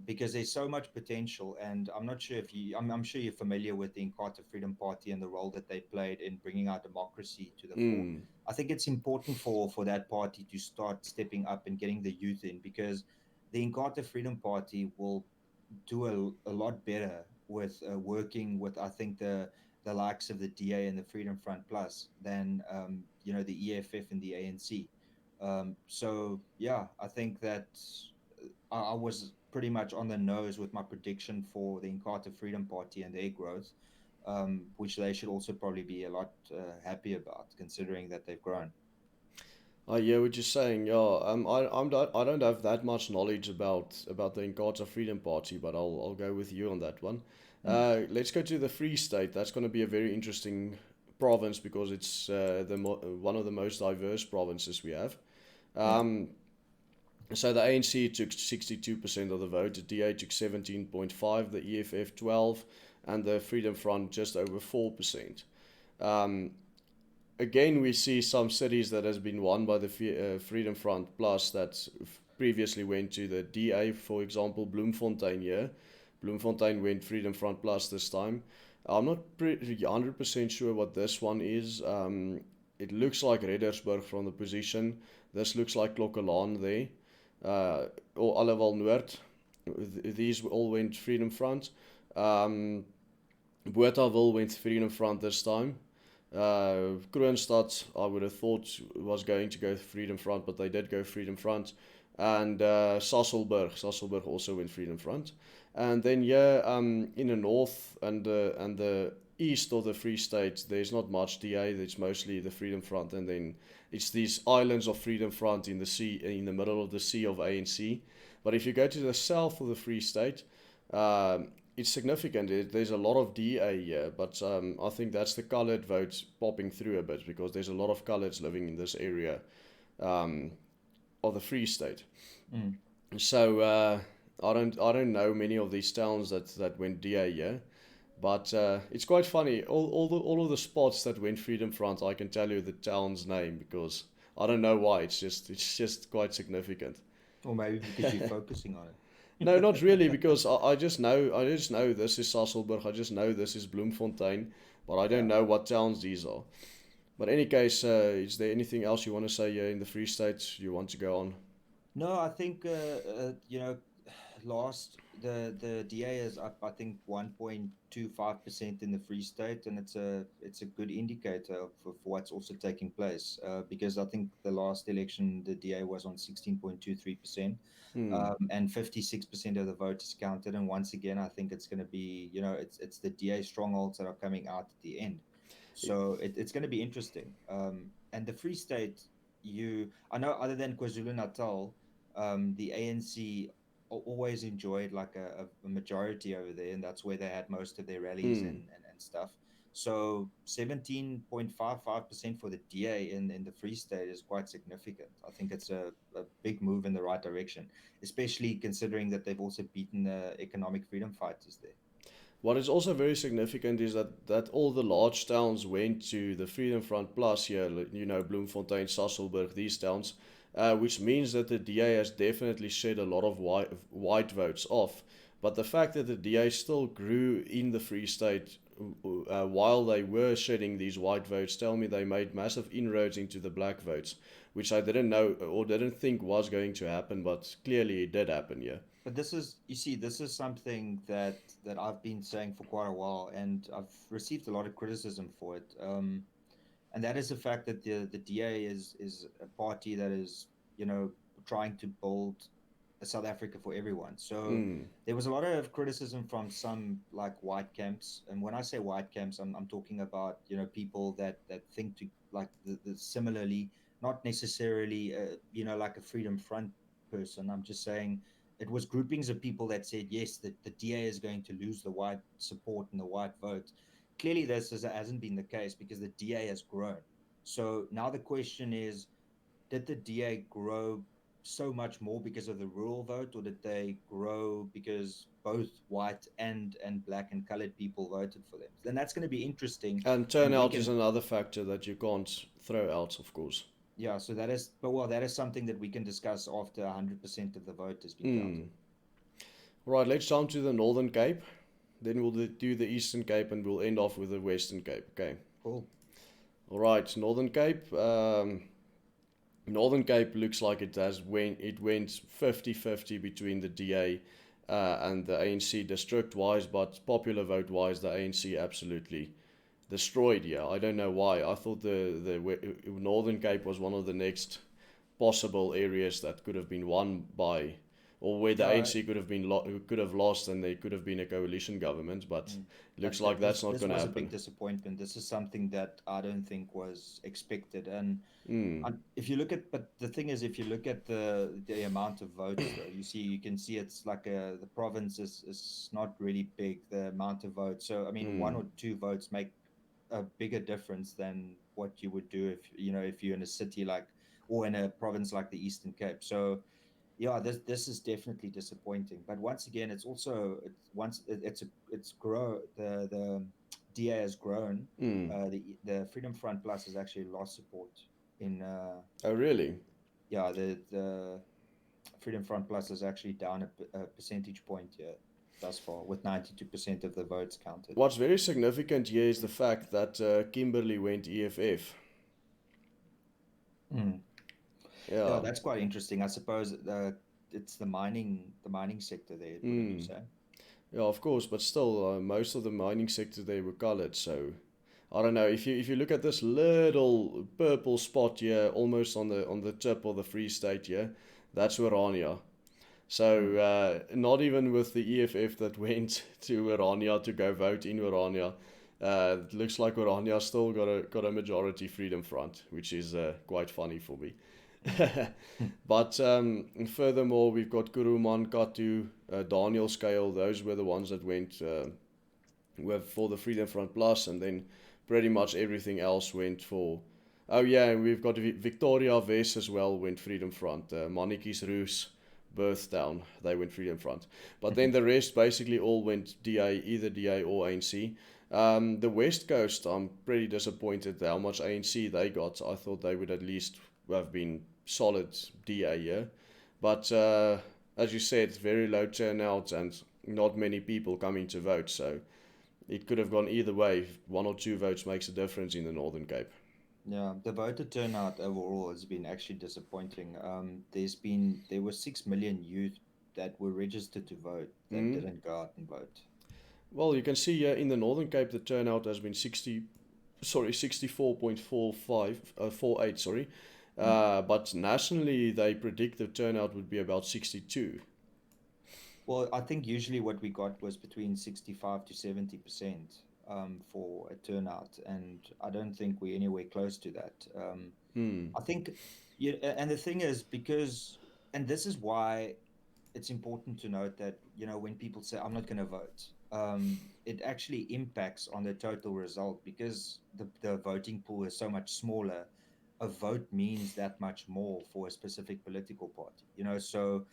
because there's so much potential. And I'm not sure if I'm sure you're familiar with the Inkatha Freedom Party and the role that they played in bringing our democracy to the fore. Mm, I think it's important for that party to start stepping up and getting the youth in, because the Inkatha Freedom Party will do a lot better with working with, I think, the likes of the DA and the Freedom Front Plus than the EFF and the ANC. So yeah, I think that I was pretty much on the nose with my prediction for the Inkatha Freedom Party and their growth. which they should also probably be a lot happy about, considering that they've grown. I hear what you're saying. Yeah, I don't have that much knowledge about the Inkatha Freedom Party, but I'll go with you on that one. Mm. Let's go to the Free State. That's going to be a very interesting province because it's one of the most diverse provinces we have. Yeah. So the ANC took 62% of the vote, the DA took 17.5, the EFF 12, and the Freedom Front just over 4%. Um, Again, we see some cities that has been won by the Freedom Front Plus that previously went to the DA. For example, Bloemfontein here. Bloemfontein went Freedom Front Plus this time. I'm not 100% sure what this one is. It looks like Reddersburg from the position. This looks like Klokkelaan there. Or Allewal Noord. These all went Freedom Front. Bothaville went Freedom Front this time. Kroonstad, I would have thought was going to go Freedom Front, but they did go Freedom Front. And Sasolburg also went Freedom Front. And then in the north and the east of the Free State, there's not much DA. It's mostly the Freedom Front, and then it's these islands of Freedom Front in the sea, in the middle of the sea of ANC. But if you go to the south of the Free State, it's significant. There's a lot of DA here, but I think that's the coloured votes popping through a bit because there's a lot of coloureds living in this area of the Free State. Mm. So I don't know many of these towns that went DA here, but it's quite funny. All of the spots that went Freedom Front, I can tell you the town's name because I don't know why. It's just quite significant. Or maybe because you're focusing on it. No, not really, because I just know this is Sasolburg. I just know this is Bloemfontein, but I don't Yeah. know what towns these are. But in any case, is there anything else you want to say here in the Free State you want to go on? No, I think last the DA is up, I think 1.25% in the Free State, and it's a good indicator for what's also taking place. Because I think the last election the DA was on 16.23%, Hmm. and 56% of the vote is counted. And once again, I think it's going to be, it's the DA strongholds that are coming out at the end. So it's going to be interesting. And the Free State, I know other than KwaZulu Natal, the ANC always enjoyed like a majority over there, and that's where they had most of their rallies Hmm. and stuff. So 17.55% for the DA in the Free State is quite significant. I think it's a big move in the right direction, especially considering that they've also beaten the economic freedom fighters there. What is also very significant is that all the large towns went to the Freedom Front Plus here, Bloemfontein, Sasolburg, these towns, which means that the DA has definitely shed a lot of white votes off. But the fact that the DA still grew in the Free State while they were shedding these white votes tell me they made massive inroads into the black votes, which I didn't know or didn't think was going to happen, but clearly it did happen, yeah. But you see, this is something that I've been saying for quite a while, and I've received a lot of criticism for it. And that is the fact that the DA is a party that is, trying to build a South Africa for everyone. So Mm, there was a lot of criticism from some like white camps, and when I say white camps, I'm talking about people that think to like the similarly, not necessarily like a Freedom Front person. I'm just saying it was groupings of people that said yes, that the DA is going to lose the white support and the white vote. Clearly, hasn't been the case because the DA has grown. So now the question is, did the DA grow so much more because of the rural vote, or did they grow because both white and black and colored people voted for them? Then that's going to be interesting, and and we turnout is can, another factor that you can't throw out, of course. yeah. So that is, but well, that is something that we can discuss after 100% of the vote has been counted. Mm. Right, let's jump to the Northern Cape. Then we'll do the Eastern Cape and we'll end off with the Western Cape. Okay. Cool. All right, Northern Cape. Northern Cape looks like it went 50-50 between the DA and the ANC district wise, but popular vote wise, the ANC absolutely destroyed. Yeah, I don't know why. I thought the Northern Cape was one of the next possible areas that could have been won by or where the Yeah, ANC could have lost and there could have been a coalition government, but mm. looks But like that's not this going to was a big happen. disappointment. This is something that I don't think was expected. Mm, And if you look at, but the thing is, if you look at the amount of votes, though, you can see it's like the province is not really big, the amount of votes. So I mean, one mm, or two votes make a bigger difference than what you would do if if you're in a city like or in a province like the Eastern Cape. So yeah, this is definitely disappointing. But once again, it's also it's grow the DA has grown. mm. The Freedom Front Plus has actually lost support in Oh, really? yeah, the Freedom Front Plus is actually down a percentage point here thus far, with 92% of the votes counted. What's very significant here is the fact that Kimberley went EFF. Mm. Yeah, Yeah. that's quite interesting. I suppose it's the mining sector there, wouldn't you Mm. say? Yeah, of course, but still, most of the mining sector they were colored. So I don't know. If you look at this little purple spot here, almost on the tip of the Free State here, that's Orania. So Mm. not even with the EFF that went to Orania to go vote in Orania, it looks like Orania still got a majority Freedom Front, which is quite funny for me. Mm. But furthermore, we've got Kuruman, Katu, Daniel Scale. Those were the ones that went for the Freedom Front Plus, and then pretty much everything else went for. Oh yeah, and we've got Victoria West as well went Freedom Front. Monarchies Roos, Birthtown, they went Freedom Front. But then the rest basically all went DA, either DA or ANC. The West Coast, I'm pretty disappointed how much ANC they got. I thought they would at least have been solid DA here. But as you said, very low turnout and not many people coming to vote. So it could have gone either way. One or two votes makes a difference in the Northern Cape. Yeah, the voter turnout overall has been actually disappointing. There were 6 million youth that were registered to vote that Mm. didn't go out and vote. Well, you can see here in the Northern Cape the turnout has been 64.45 48, sorry. Mm. But nationally they predict the turnout would be about 62. Well, I think usually what we got was between 65 to 70% for a turnout, and I don't think we're anywhere close to that. Hmm. I think, and the thing is, and this is why it's important to note that when people say I'm not going to vote, it actually impacts on the total result because the voting pool is so much smaller. A vote means that much more for a specific political party. So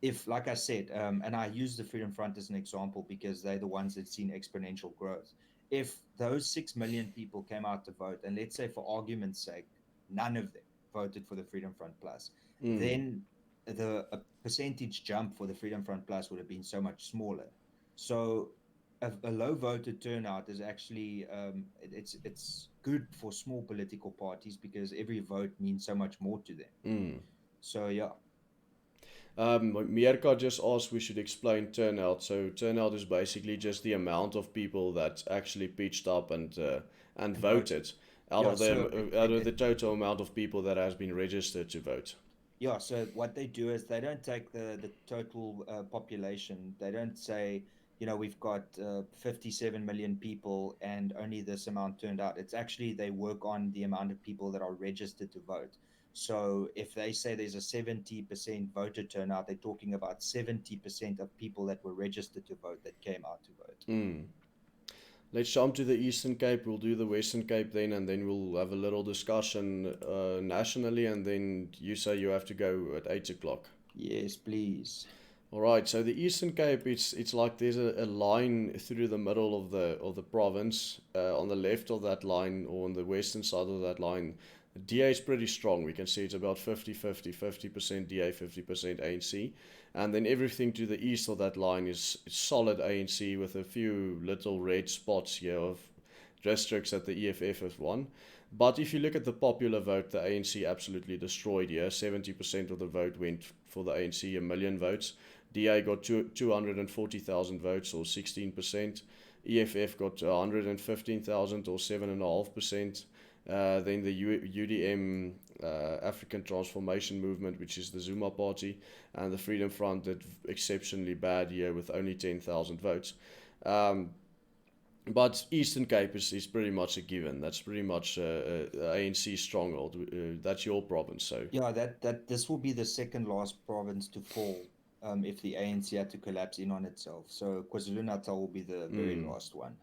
if, like I said, and I use the Freedom Front as an example because they're the ones that seen exponential growth. If those 6 million people came out to vote, and let's say for argument's sake, none of them voted for the Freedom Front Plus, Hmm. then the a percentage jump for the Freedom Front Plus would have been so much smaller. So a low voter turnout is actually it's good for small political parties because every vote means so much more to them. Hmm. So yeah. Mierka just asked we should explain turnout. So turnout is basically just the amount of people that actually pitched up and And voted. voted out Yeah, of so the total amount of people that has been registered to vote. yeah, so what they do is they don't take the total population. They don't say, we've got 57 million people and only this amount turned out. It's actually they work on the amount of people that are registered to vote. So if they say there's a 70% voter turnout, they're talking about 70% of people that were registered to vote that came out to vote. Hmm. Let's jump to the Eastern Cape. We'll do the Western Cape then, and then we'll have a little discussion nationally. And then you say you have to go at 8 o'clock. Yes, please. All right. So the Eastern Cape, it's like there's a line through the middle of the province. On the left of that line, or on the western side of that line, the DA is pretty strong. We can see it's about 50% DA, 50% ANC. And then everything to the east of that line is solid ANC with a few little red spots here of districts that the EFF has won. But if you look at the popular vote, the ANC absolutely destroyed here. 70% of the vote went for the ANC, a million votes. DA got 240,000 votes, or 16%. EFF got 115,000, or 7.5%. Then the UDM African Transformation Movement, which is the Zuma party, and the Freedom Front did exceptionally bad here with only 10,000 votes. But Eastern Cape is pretty much a given. That's pretty much ANC stronghold. That's your province, so. Yeah, that this will be the second last province to fall, if the ANC had to collapse in on itself. So KwaZulu-Natal will be the very last one.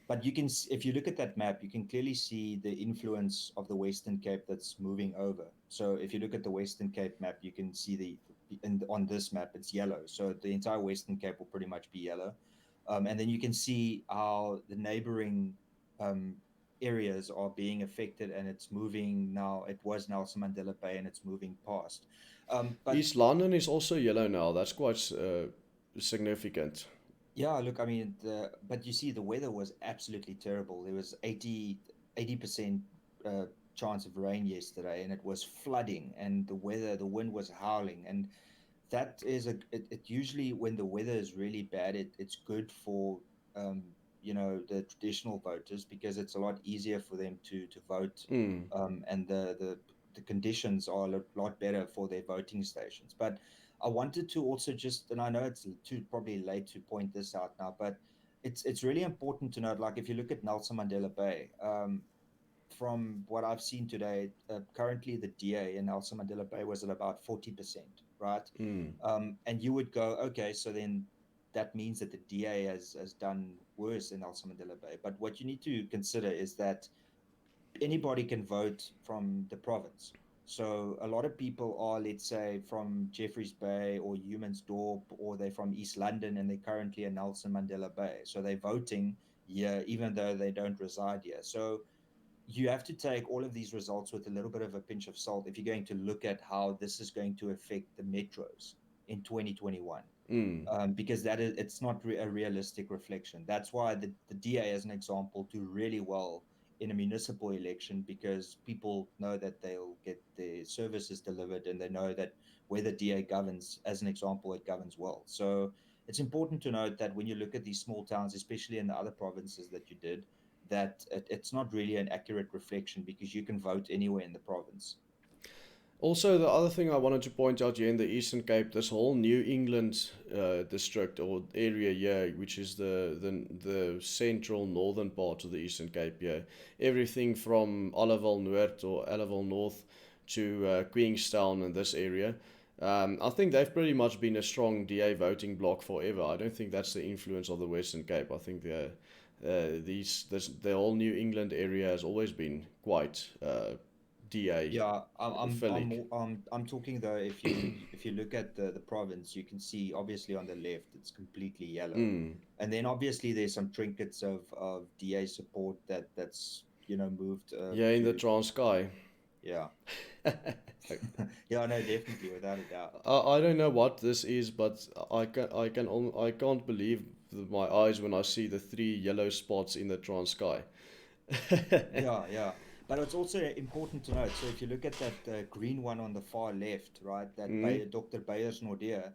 But you can, if you look at that map, you can clearly see the influence of the Western Cape that's moving over. So if you look at the Western Cape map, you can see on this map it's yellow. So the entire Western Cape will pretty much be yellow. And then you can see how the neighboring um, areas are being affected, and it's moving now. It was Nelson Mandela Bay, and it's moving past. But East London is also yellow now. That's quite significant. yeah, look, I mean, but you see, the weather was absolutely terrible. There was 80% chance of rain yesterday, and it was flooding, and the wind was howling, and that is it usually, when the weather is really bad, it's good for um, the traditional voters, because it's a lot easier for them to vote, Mm. and the conditions are a lot better for their voting stations. But I wanted to also just, and I know it's too probably late to point this out now, but it's really important to note, like if you look at Nelson Mandela Bay, from what I've seen today, currently the DA in Nelson Mandela Bay was at about 40%, right? Mm. And you would go, okay, so then that means that the DA has done worse in Nelson Mandela Bay. But what you need to consider is that anybody can vote from the province. So a lot of people are, let's say, from Jeffreys Bay or Humansdorp, or they're from East London and they're currently in Nelson Mandela Bay. So they're voting here, even though they don't reside here. So you have to take all of these results with a little bit of a pinch of salt if you're going to look at how this is going to affect the metros in 2021. Mm. Because it's not a realistic reflection. That's why the DA, as an example, do really well in a municipal election, because people know that they'll get their services delivered, and they know that where the DA governs, as an example, it governs well. So it's important to note that when you look at these small towns, especially in the other provinces that you did, that it's not really an accurate reflection, because you can vote anywhere in the province. Also, the other thing I wanted to point out here in the Eastern Cape, this whole New England district or area here, which is the central northern part of the Eastern Cape here, everything from Olival Noord or Olival North to Queenstown and this area. I think they've pretty much been a strong DA voting bloc forever. I don't think that's the influence of the Western Cape. I think the whole New England area has always been quite DA Yeah, philic. I'm talking though. If you look at the province, you can see obviously on the left it's completely yellow, Mm. and then obviously there's some trinkets of DA support that's moved Yeah, in the to, Transkei. yeah. Yeah, no, definitely, without a doubt. I don't know what this is, but I can't believe my eyes when I see the three yellow spots in the Transkei. Yeah, yeah. But it's also important to note. So if you look at that green one on the far left, right, that Mm. Dr. Beyers Nordea,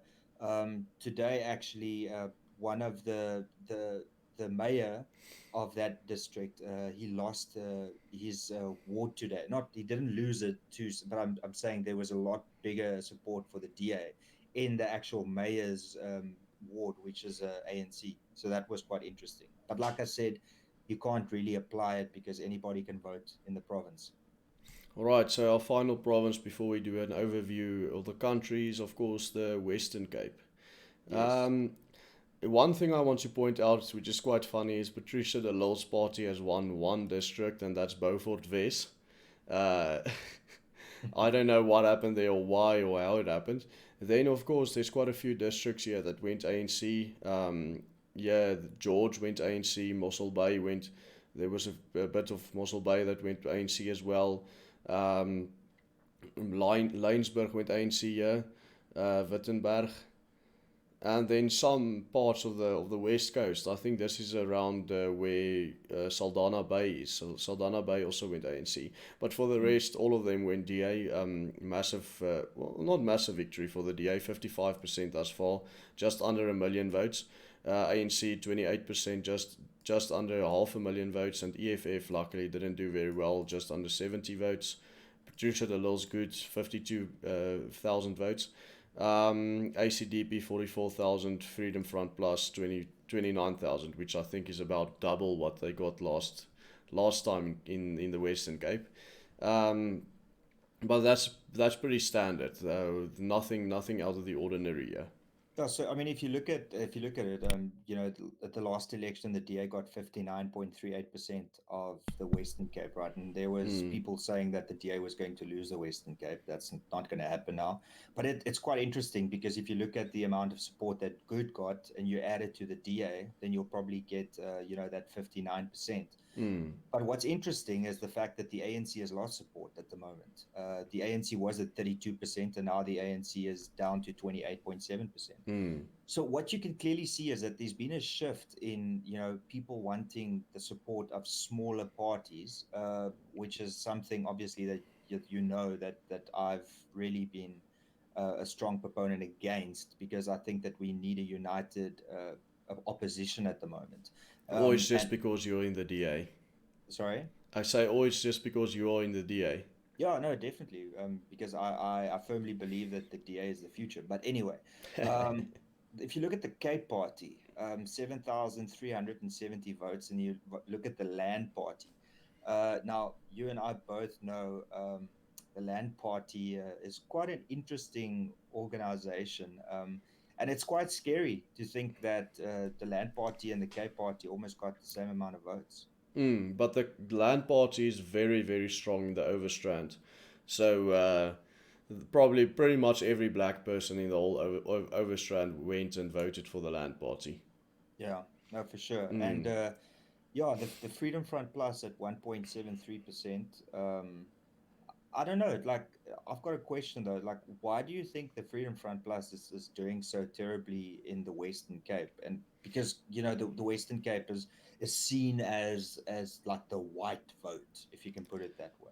today actually, one of the mayor of that district, he lost his ward today. Not, he didn't lose it to, but I'm saying there was a lot bigger support for the DA in the actual mayor's ward, which is ANC. So that was quite interesting. But like I said, you can't really apply it because anybody can vote in the province. All right, so our final province before we do an overview of the country is, of course, the Western Cape. Yes. Um, One thing I want to point out, which is quite funny, is Patricia de Lille's party has won one district, and that's Beaufort West. Uh, I don't know what happened there or why or how it happened. Then, of course, there's quite a few districts here that went ANC. Yeah, George went ANC, Mossel Bay went. There was a bit of Mossel Bay that went ANC as well. Um, Laingsburg went ANC here, Wittenberg, and then some parts of the west coast. I think this is around where Saldanha Bay is. So Saldanha Bay also went ANC, but for the rest, all of them went DA. Massive, well, not massive victory for the DA. 55% thus far, just under a million votes. ANC 28%, just under 500,000 votes, and EFF luckily didn't do very well, just under 70 votes. Trucha de Lille's good, 52,000 votes. ACDP 44,000, Freedom Front Plus 29,000, which I think is about double what they got last time in the Western Cape. Um, but that's pretty standard. Nothing out of the ordinary. Yeah. Yeah, so I mean, if you look at it, at the last election, the DA got 59.38% of the Western Cape, right? And there was Mm. people saying that the DA was going to lose the Western Cape. That's not going to happen now. But it's quite interesting because if you look at the amount of support that Good got and you add it to the DA, then you'll probably get that 59%. Mm. But what's interesting is the fact that the ANC has lost support at the moment. The ANC was at 32%, and now the ANC is down to 28.7%. Mm. So what you can clearly see is that there's been a shift in people wanting the support of smaller parties, which is something obviously that that I've really been a strong proponent against, because I think that we need a united opposition at the moment. Always just And because you're in the DA. sorry. I say always just because you are in the DA. Yeah, no, definitely. Because I firmly believe that the DA is the future. But anyway, um, if you look at the Cape Party, 7,370 votes, and you look at the Land Party. Now, you and I both know the Land Party is quite an interesting organization. And it's quite scary to think that the Land Party and the Cape Party almost got the same amount of votes. But the Land Party is very, very strong in the Overstrand. So probably pretty much every black person in the whole Overstrand went and voted for the Land Party. Yeah, no, for sure. And Mm. yeah, the Freedom Front Plus at 1.73%. I don't know. Like, I've got a question though. Like, why do you think the Freedom Front Plus is doing so terribly in the Western Cape? And because the Western Cape is seen as like the white vote, if you can put it that way.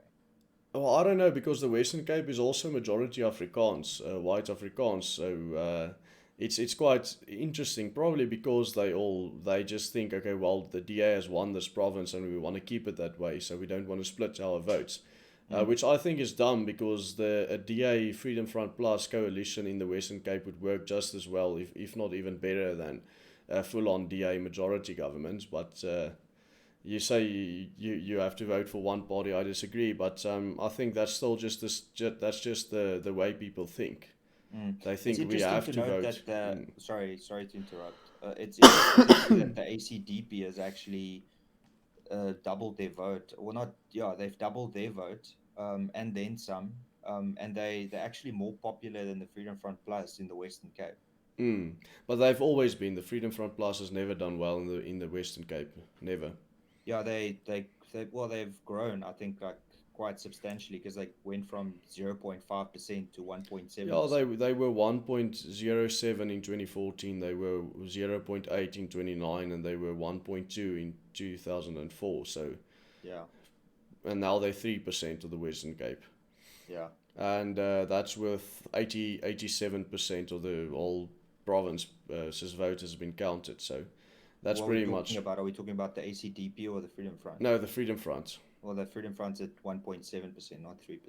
Well, I don't know because the Western Cape is also majority Afrikaans, white Afrikaans. So it's quite interesting. Probably because they just think, okay, well, the DA has won this province and we want to keep it that way, so we don't want to split our votes. Mm, Which I think is dumb because the a DA Freedom Front Plus coalition in the Western Cape would work just as well, if not even better than a full-on DA majority government. But you say you have to vote for one party. I disagree, but I think that's still that's just the way people think. mm. They It's think we interesting have to to note vote. that Mm. sorry to interrupt. It's interesting to see that the ACDP has actually doubled their vote. Well, not yeah, they've doubled their vote, and then some. And they're actually more popular than the Freedom Front Plus in the Western Cape. Mm. But they've always been the Freedom Front Plus has never done well in the Western Cape. Never. Yeah, they've grown, I think, like quite substantially, because they went from 0.5% to Yeah, 1.7%. they were 1.07 in 2014. They were 0.8 in 29, and they were 1.2 in 2004. So Yeah, and now they're 3% of the Western Cape. yeah. And that's with 87% of the whole province's vote has been counted. So that's What are we pretty talking much about? Are we talking about the ACDP or the Freedom Front? no the Freedom Front. Well, the Freedom Front's at 1.7%, not 3%.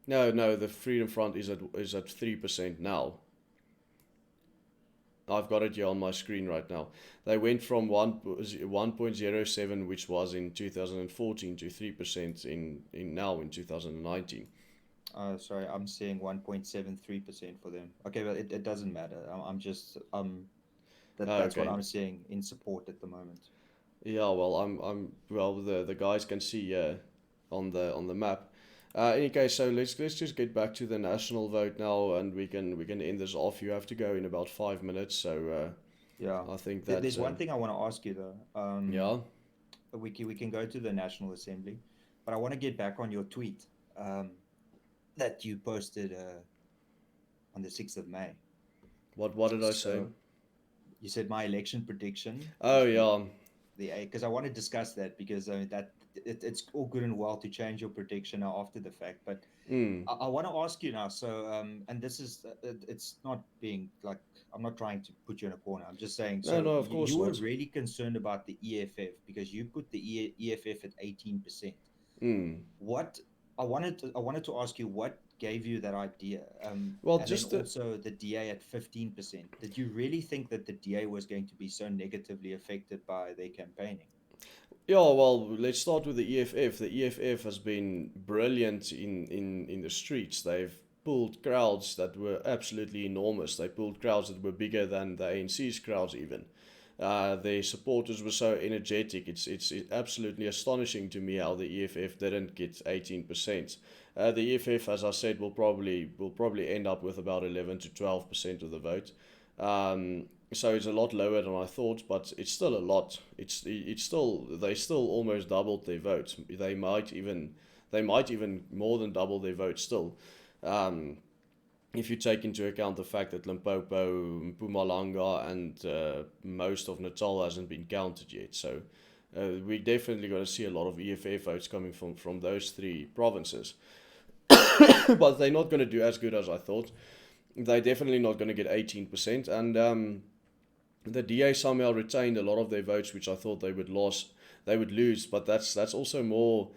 No, the Freedom Front is at 3% now. I've got it here on my screen right now. They went from 1.07, which was in 2014, to 3% in now in 2019. Sorry, I'm seeing 1.73% for them. Okay, but it doesn't matter. I'm just that's what Okay. I'm seeing in support at the moment. Yeah, well, well, the guys can see on the map. Any case, so let's just get back to the national vote now, and we can end this off. You have to go in about 5 minutes, so Yeah. I think that There's one thing I want to ask you though. yeah. We can go to the National Assembly, but I want to get back on your tweet um, that you posted on the 6th of May. What did I say? So you said my election prediction Oh is yeah. the A, because I want to discuss that, because it's all good and well to change your prediction now after the fact, but Mm. I want to ask you now. So, and this is it's not being like, I'm not trying to put you in a corner. I'm just saying. No, So no, of you course were not. really concerned about the EFF because you put the EFF at 18%. Mm. What I wanted to ask you what gave you that idea, Well, and then just the also the DA at 15%. Did you really think that the DA was going to be so negatively affected by their campaigning? Yeah, well, let's start with the EFF. The EFF has been brilliant in the streets. They've pulled crowds that were absolutely enormous. They pulled crowds that were bigger than the ANC's crowds even. Their supporters were so energetic. It's absolutely astonishing to me how the EFF didn't get 18%. The EFF, as I said, will probably end up with about 11 to 12% of the vote. So it's a lot lower than I thought, but it's still a lot. It's still they still almost doubled their vote. They might even more than double their vote still. Um, if you take into account the fact that Limpopo, Mpumalanga, and most of Natal hasn't been counted yet, so we're definitely going to see a lot of EFF votes coming from those three provinces. But they're not going to do as good as I thought. They're definitely not going to get 18%, and the DA somehow retained a lot of their votes, which I thought they would lose. But that's also more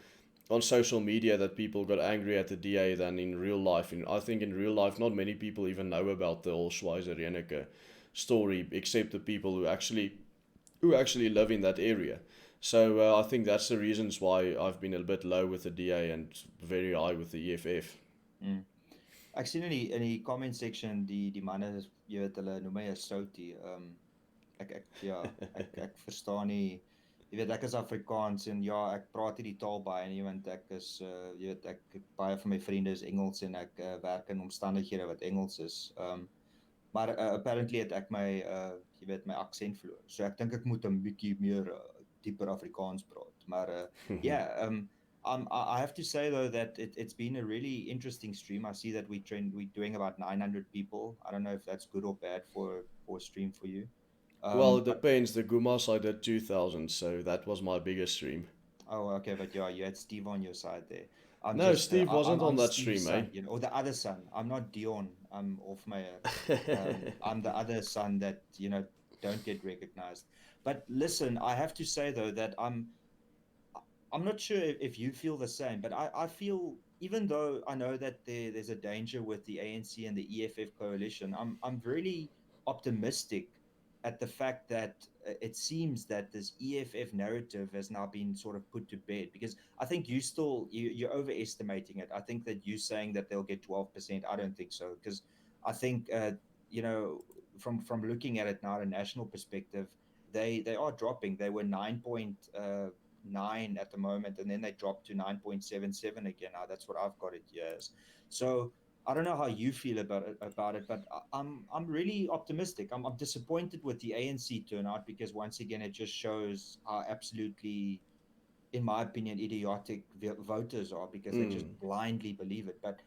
on social media that people got angry at the DA than in real life. And I think in real life, not many people even know about the whole Schweizer story, except the people who actually live in that area. So I think that's the reasons why I've been a bit low with the DA and very high with the EFF. Mm. Ek sien in die comment section die manne jy weet hulle noem my 'n soutie. Ek ja, ek verstaan nie. Jy weet ek is Afrikaans en ja, ek praat nie die taal baie nie want ek is jy weet ek baie van my vriende is Engels en ek werk in omstandighede wat Engels is. Maar apparently het ek my jy weet my aksent verloor. So ek dink ek moet 'n bietjie meer dieper Afrikaans praat. Maar yeah, I have to say though that it's been a really interesting stream. I see that we're doing about 900 people. I don't know if that's good or bad for a stream for you. Well, it But depends. The Gumas I did 2,000, so that was my biggest stream. oh, okay, but yeah, you had Steve on your side there. I'm No, just Steve wasn't I'm on that Steve's stream, eh? son, you know, or the other son. I'm not Dion. I'm off my I'm the other son that, you know, don't get recognized. But listen, I have to say though that I'm not sure if you feel the same, but I feel even though I know that there's a danger with the ANC and the EFF coalition, I'm really optimistic at the fact that it seems that this EFF narrative has now been sort of put to bed because I think you're overestimating it. I think that you saying that they'll get 12%, I don't think so because I think you know from looking at it now at a national perspective, they are dropping. They were 9 at the moment, and then they dropped to 9.77 again. Now that's what I've got it years. So I don't know how you feel about it, but I'm really optimistic. I'm disappointed with the ANC turnout because once again it just shows how absolutely, in my opinion, idiotic voters are because they just Mm. blindly believe it. But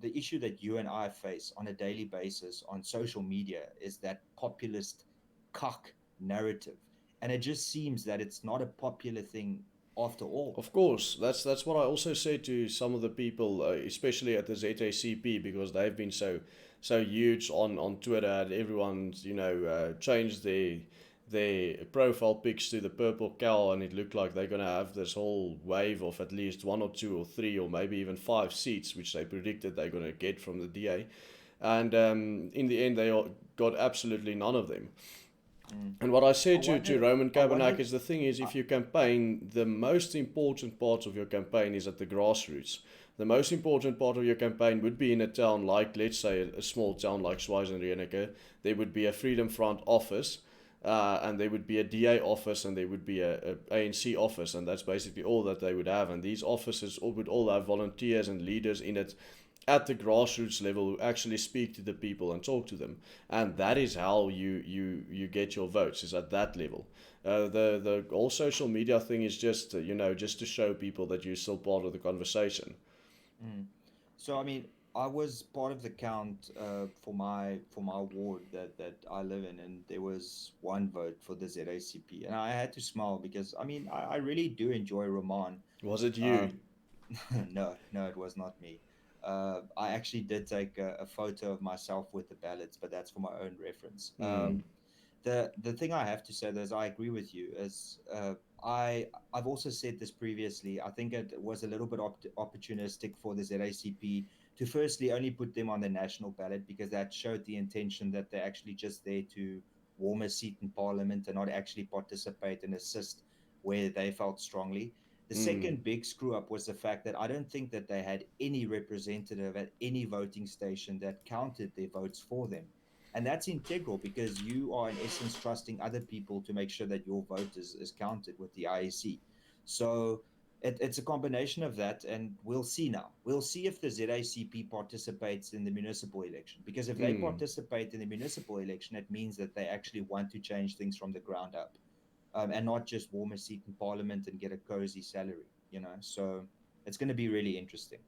the issue that you and I face on a daily basis on social media is that populist cock narrative, and it just seems that it's not a popular thing after all. Of course, that's what I also say to some of the people, especially at the ZACP, because they've been so huge on Twitter, and everyone's changed their profile pics to the purple cow, and it looked like they're gonna have this whole wave of at least one or two or three or maybe even five seats, which they predicted they're gonna get from the DA, and in the end got absolutely none of them. Mm. And what I I said to wonder. Roman I Kabanak wonder. is the thing is, Uh, if you campaign, the most important part of your campaign is at the grassroots. The most important part of your campaign would be in a town like, let's say, a small town like Schweizer. There would be a Freedom Front office, and there would be a DA office, and there would be a ANC office, and that's basically all that they would have. And these offices would all have volunteers and leaders in it at the grassroots level who actually speak to the people and talk to them, and that is how you get your votes, is at that level. The whole social media thing is just just to show people that you're still part of the conversation. mm. So I mean, I was part of the count for my ward that I live in, and there was one vote for the ZACP, and I had to smile because I mean I really do enjoy Roman. Was it you? Um, no, no, it was not me. I actually did take a photo of myself with the ballots, but that's for my own reference. Hmm. The thing I have to say though is I agree with you. Is I've also said this previously. I think it was a little bit opportunistic for the ZACP to firstly only put them on the national ballot because that showed the intention that they're actually just there to warm a seat in parliament and not actually participate and assist where they felt strongly. The Mm. second big screw up was the fact that I don't think that they had any representative at any voting station that counted their votes for them. And that's integral because you are, in essence, trusting other people to make sure that your vote is counted with the IEC. So it's a combination of that. And we'll see now. We'll see if the ZACP participates in the municipal election. Because if they Mm. participate in the municipal election, it means that they actually want to change things from the ground up, and not just warm a seat in parliament and get a cozy salary, you know? So it's going to be really interesting.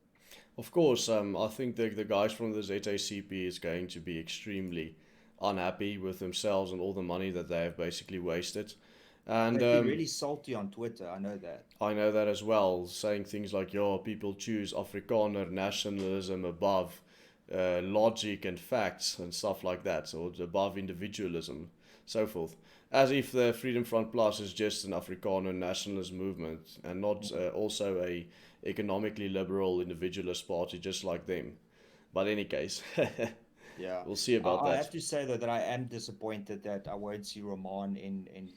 Of course, I think the guys from the ZACP is going to be extremely unhappy with themselves and all the money that they have basically wasted. And They've been really salty on Twitter. I know that. I know that as well, saying things like, "Yo, people choose Afrikaner nationalism above logic and facts and stuff like that, or above individualism, so forth." As if the Freedom Front Plus is just an Afrikaner nationalist movement and not also a economically liberal individualist party just like them. But in any case, Yeah, we'll see about I that. have to say though that I am disappointed that I won't see Roman in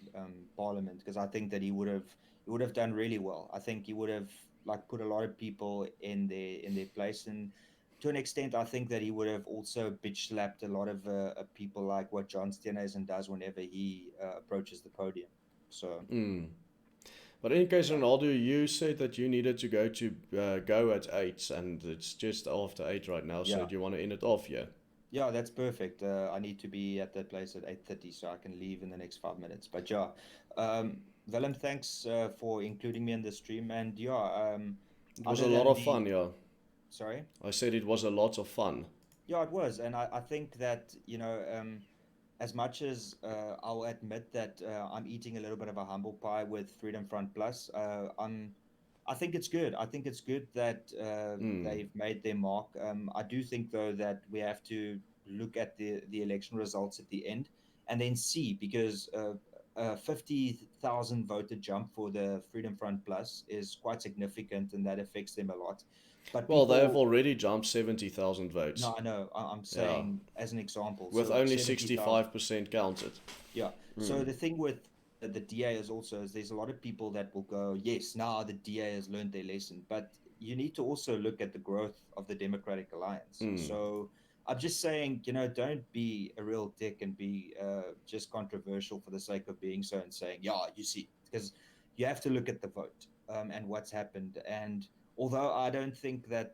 Parliament because I think that he would have done really well. I think he would have like put a lot of people in their place, and to an extent, I think that he would have also bitch slapped a lot of people like what John Steenhuisen does whenever he approaches the podium. So Mm. But in case yeah, Ronaldo, you said that you needed to go at 8, and it's just after 8 right now. So yeah, do you want to end it off? Yeah. yeah, that's perfect. I need to be at that place at 8:30, so I can leave in the next 5 minutes. But yeah, Willem, thanks for including me in the stream. And yeah, It was other a lot than of the, fun. Yeah. sorry, I said it was a lot of fun. yeah, it was, and I think that as much as I'll admit that I'm eating a little bit of a humble pie with Freedom Front Plus, I think it's good. I think it's good that Mm. they've made their mark. I do think though that we have to look at the election results at the end and then see because 50,000 voter jump for the Freedom Front Plus is quite significant and that affects them a lot. But Well, they have people, already jumped 70,000 votes. no, I know. I'm Yeah. saying as an example. With So only 70,000. 65% counted. Yeah. So Mm. the thing with the DA is also is there's a lot of people that will go, yes, now the DA has learned their lesson, but you need to also look at the growth of the Democratic Alliance. Mm. So I'm just saying, don't be a real dick and be just controversial for the sake of being so and saying, yeah, you see, because you have to look at the vote and what's happened. And although I don't think that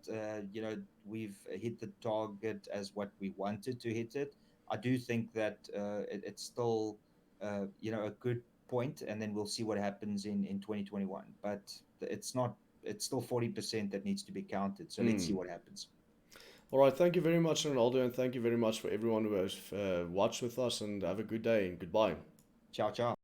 we've hit the target as what we wanted to hit it, I do think that it's still a good point, and then we'll see what happens in 2021. But it's not. It's still 40% that needs to be counted. So let's see Mm. what happens. All right. Thank you very much, Ronaldo, and thank you very much for everyone who has watched with us. And have a good day and goodbye. Ciao, ciao.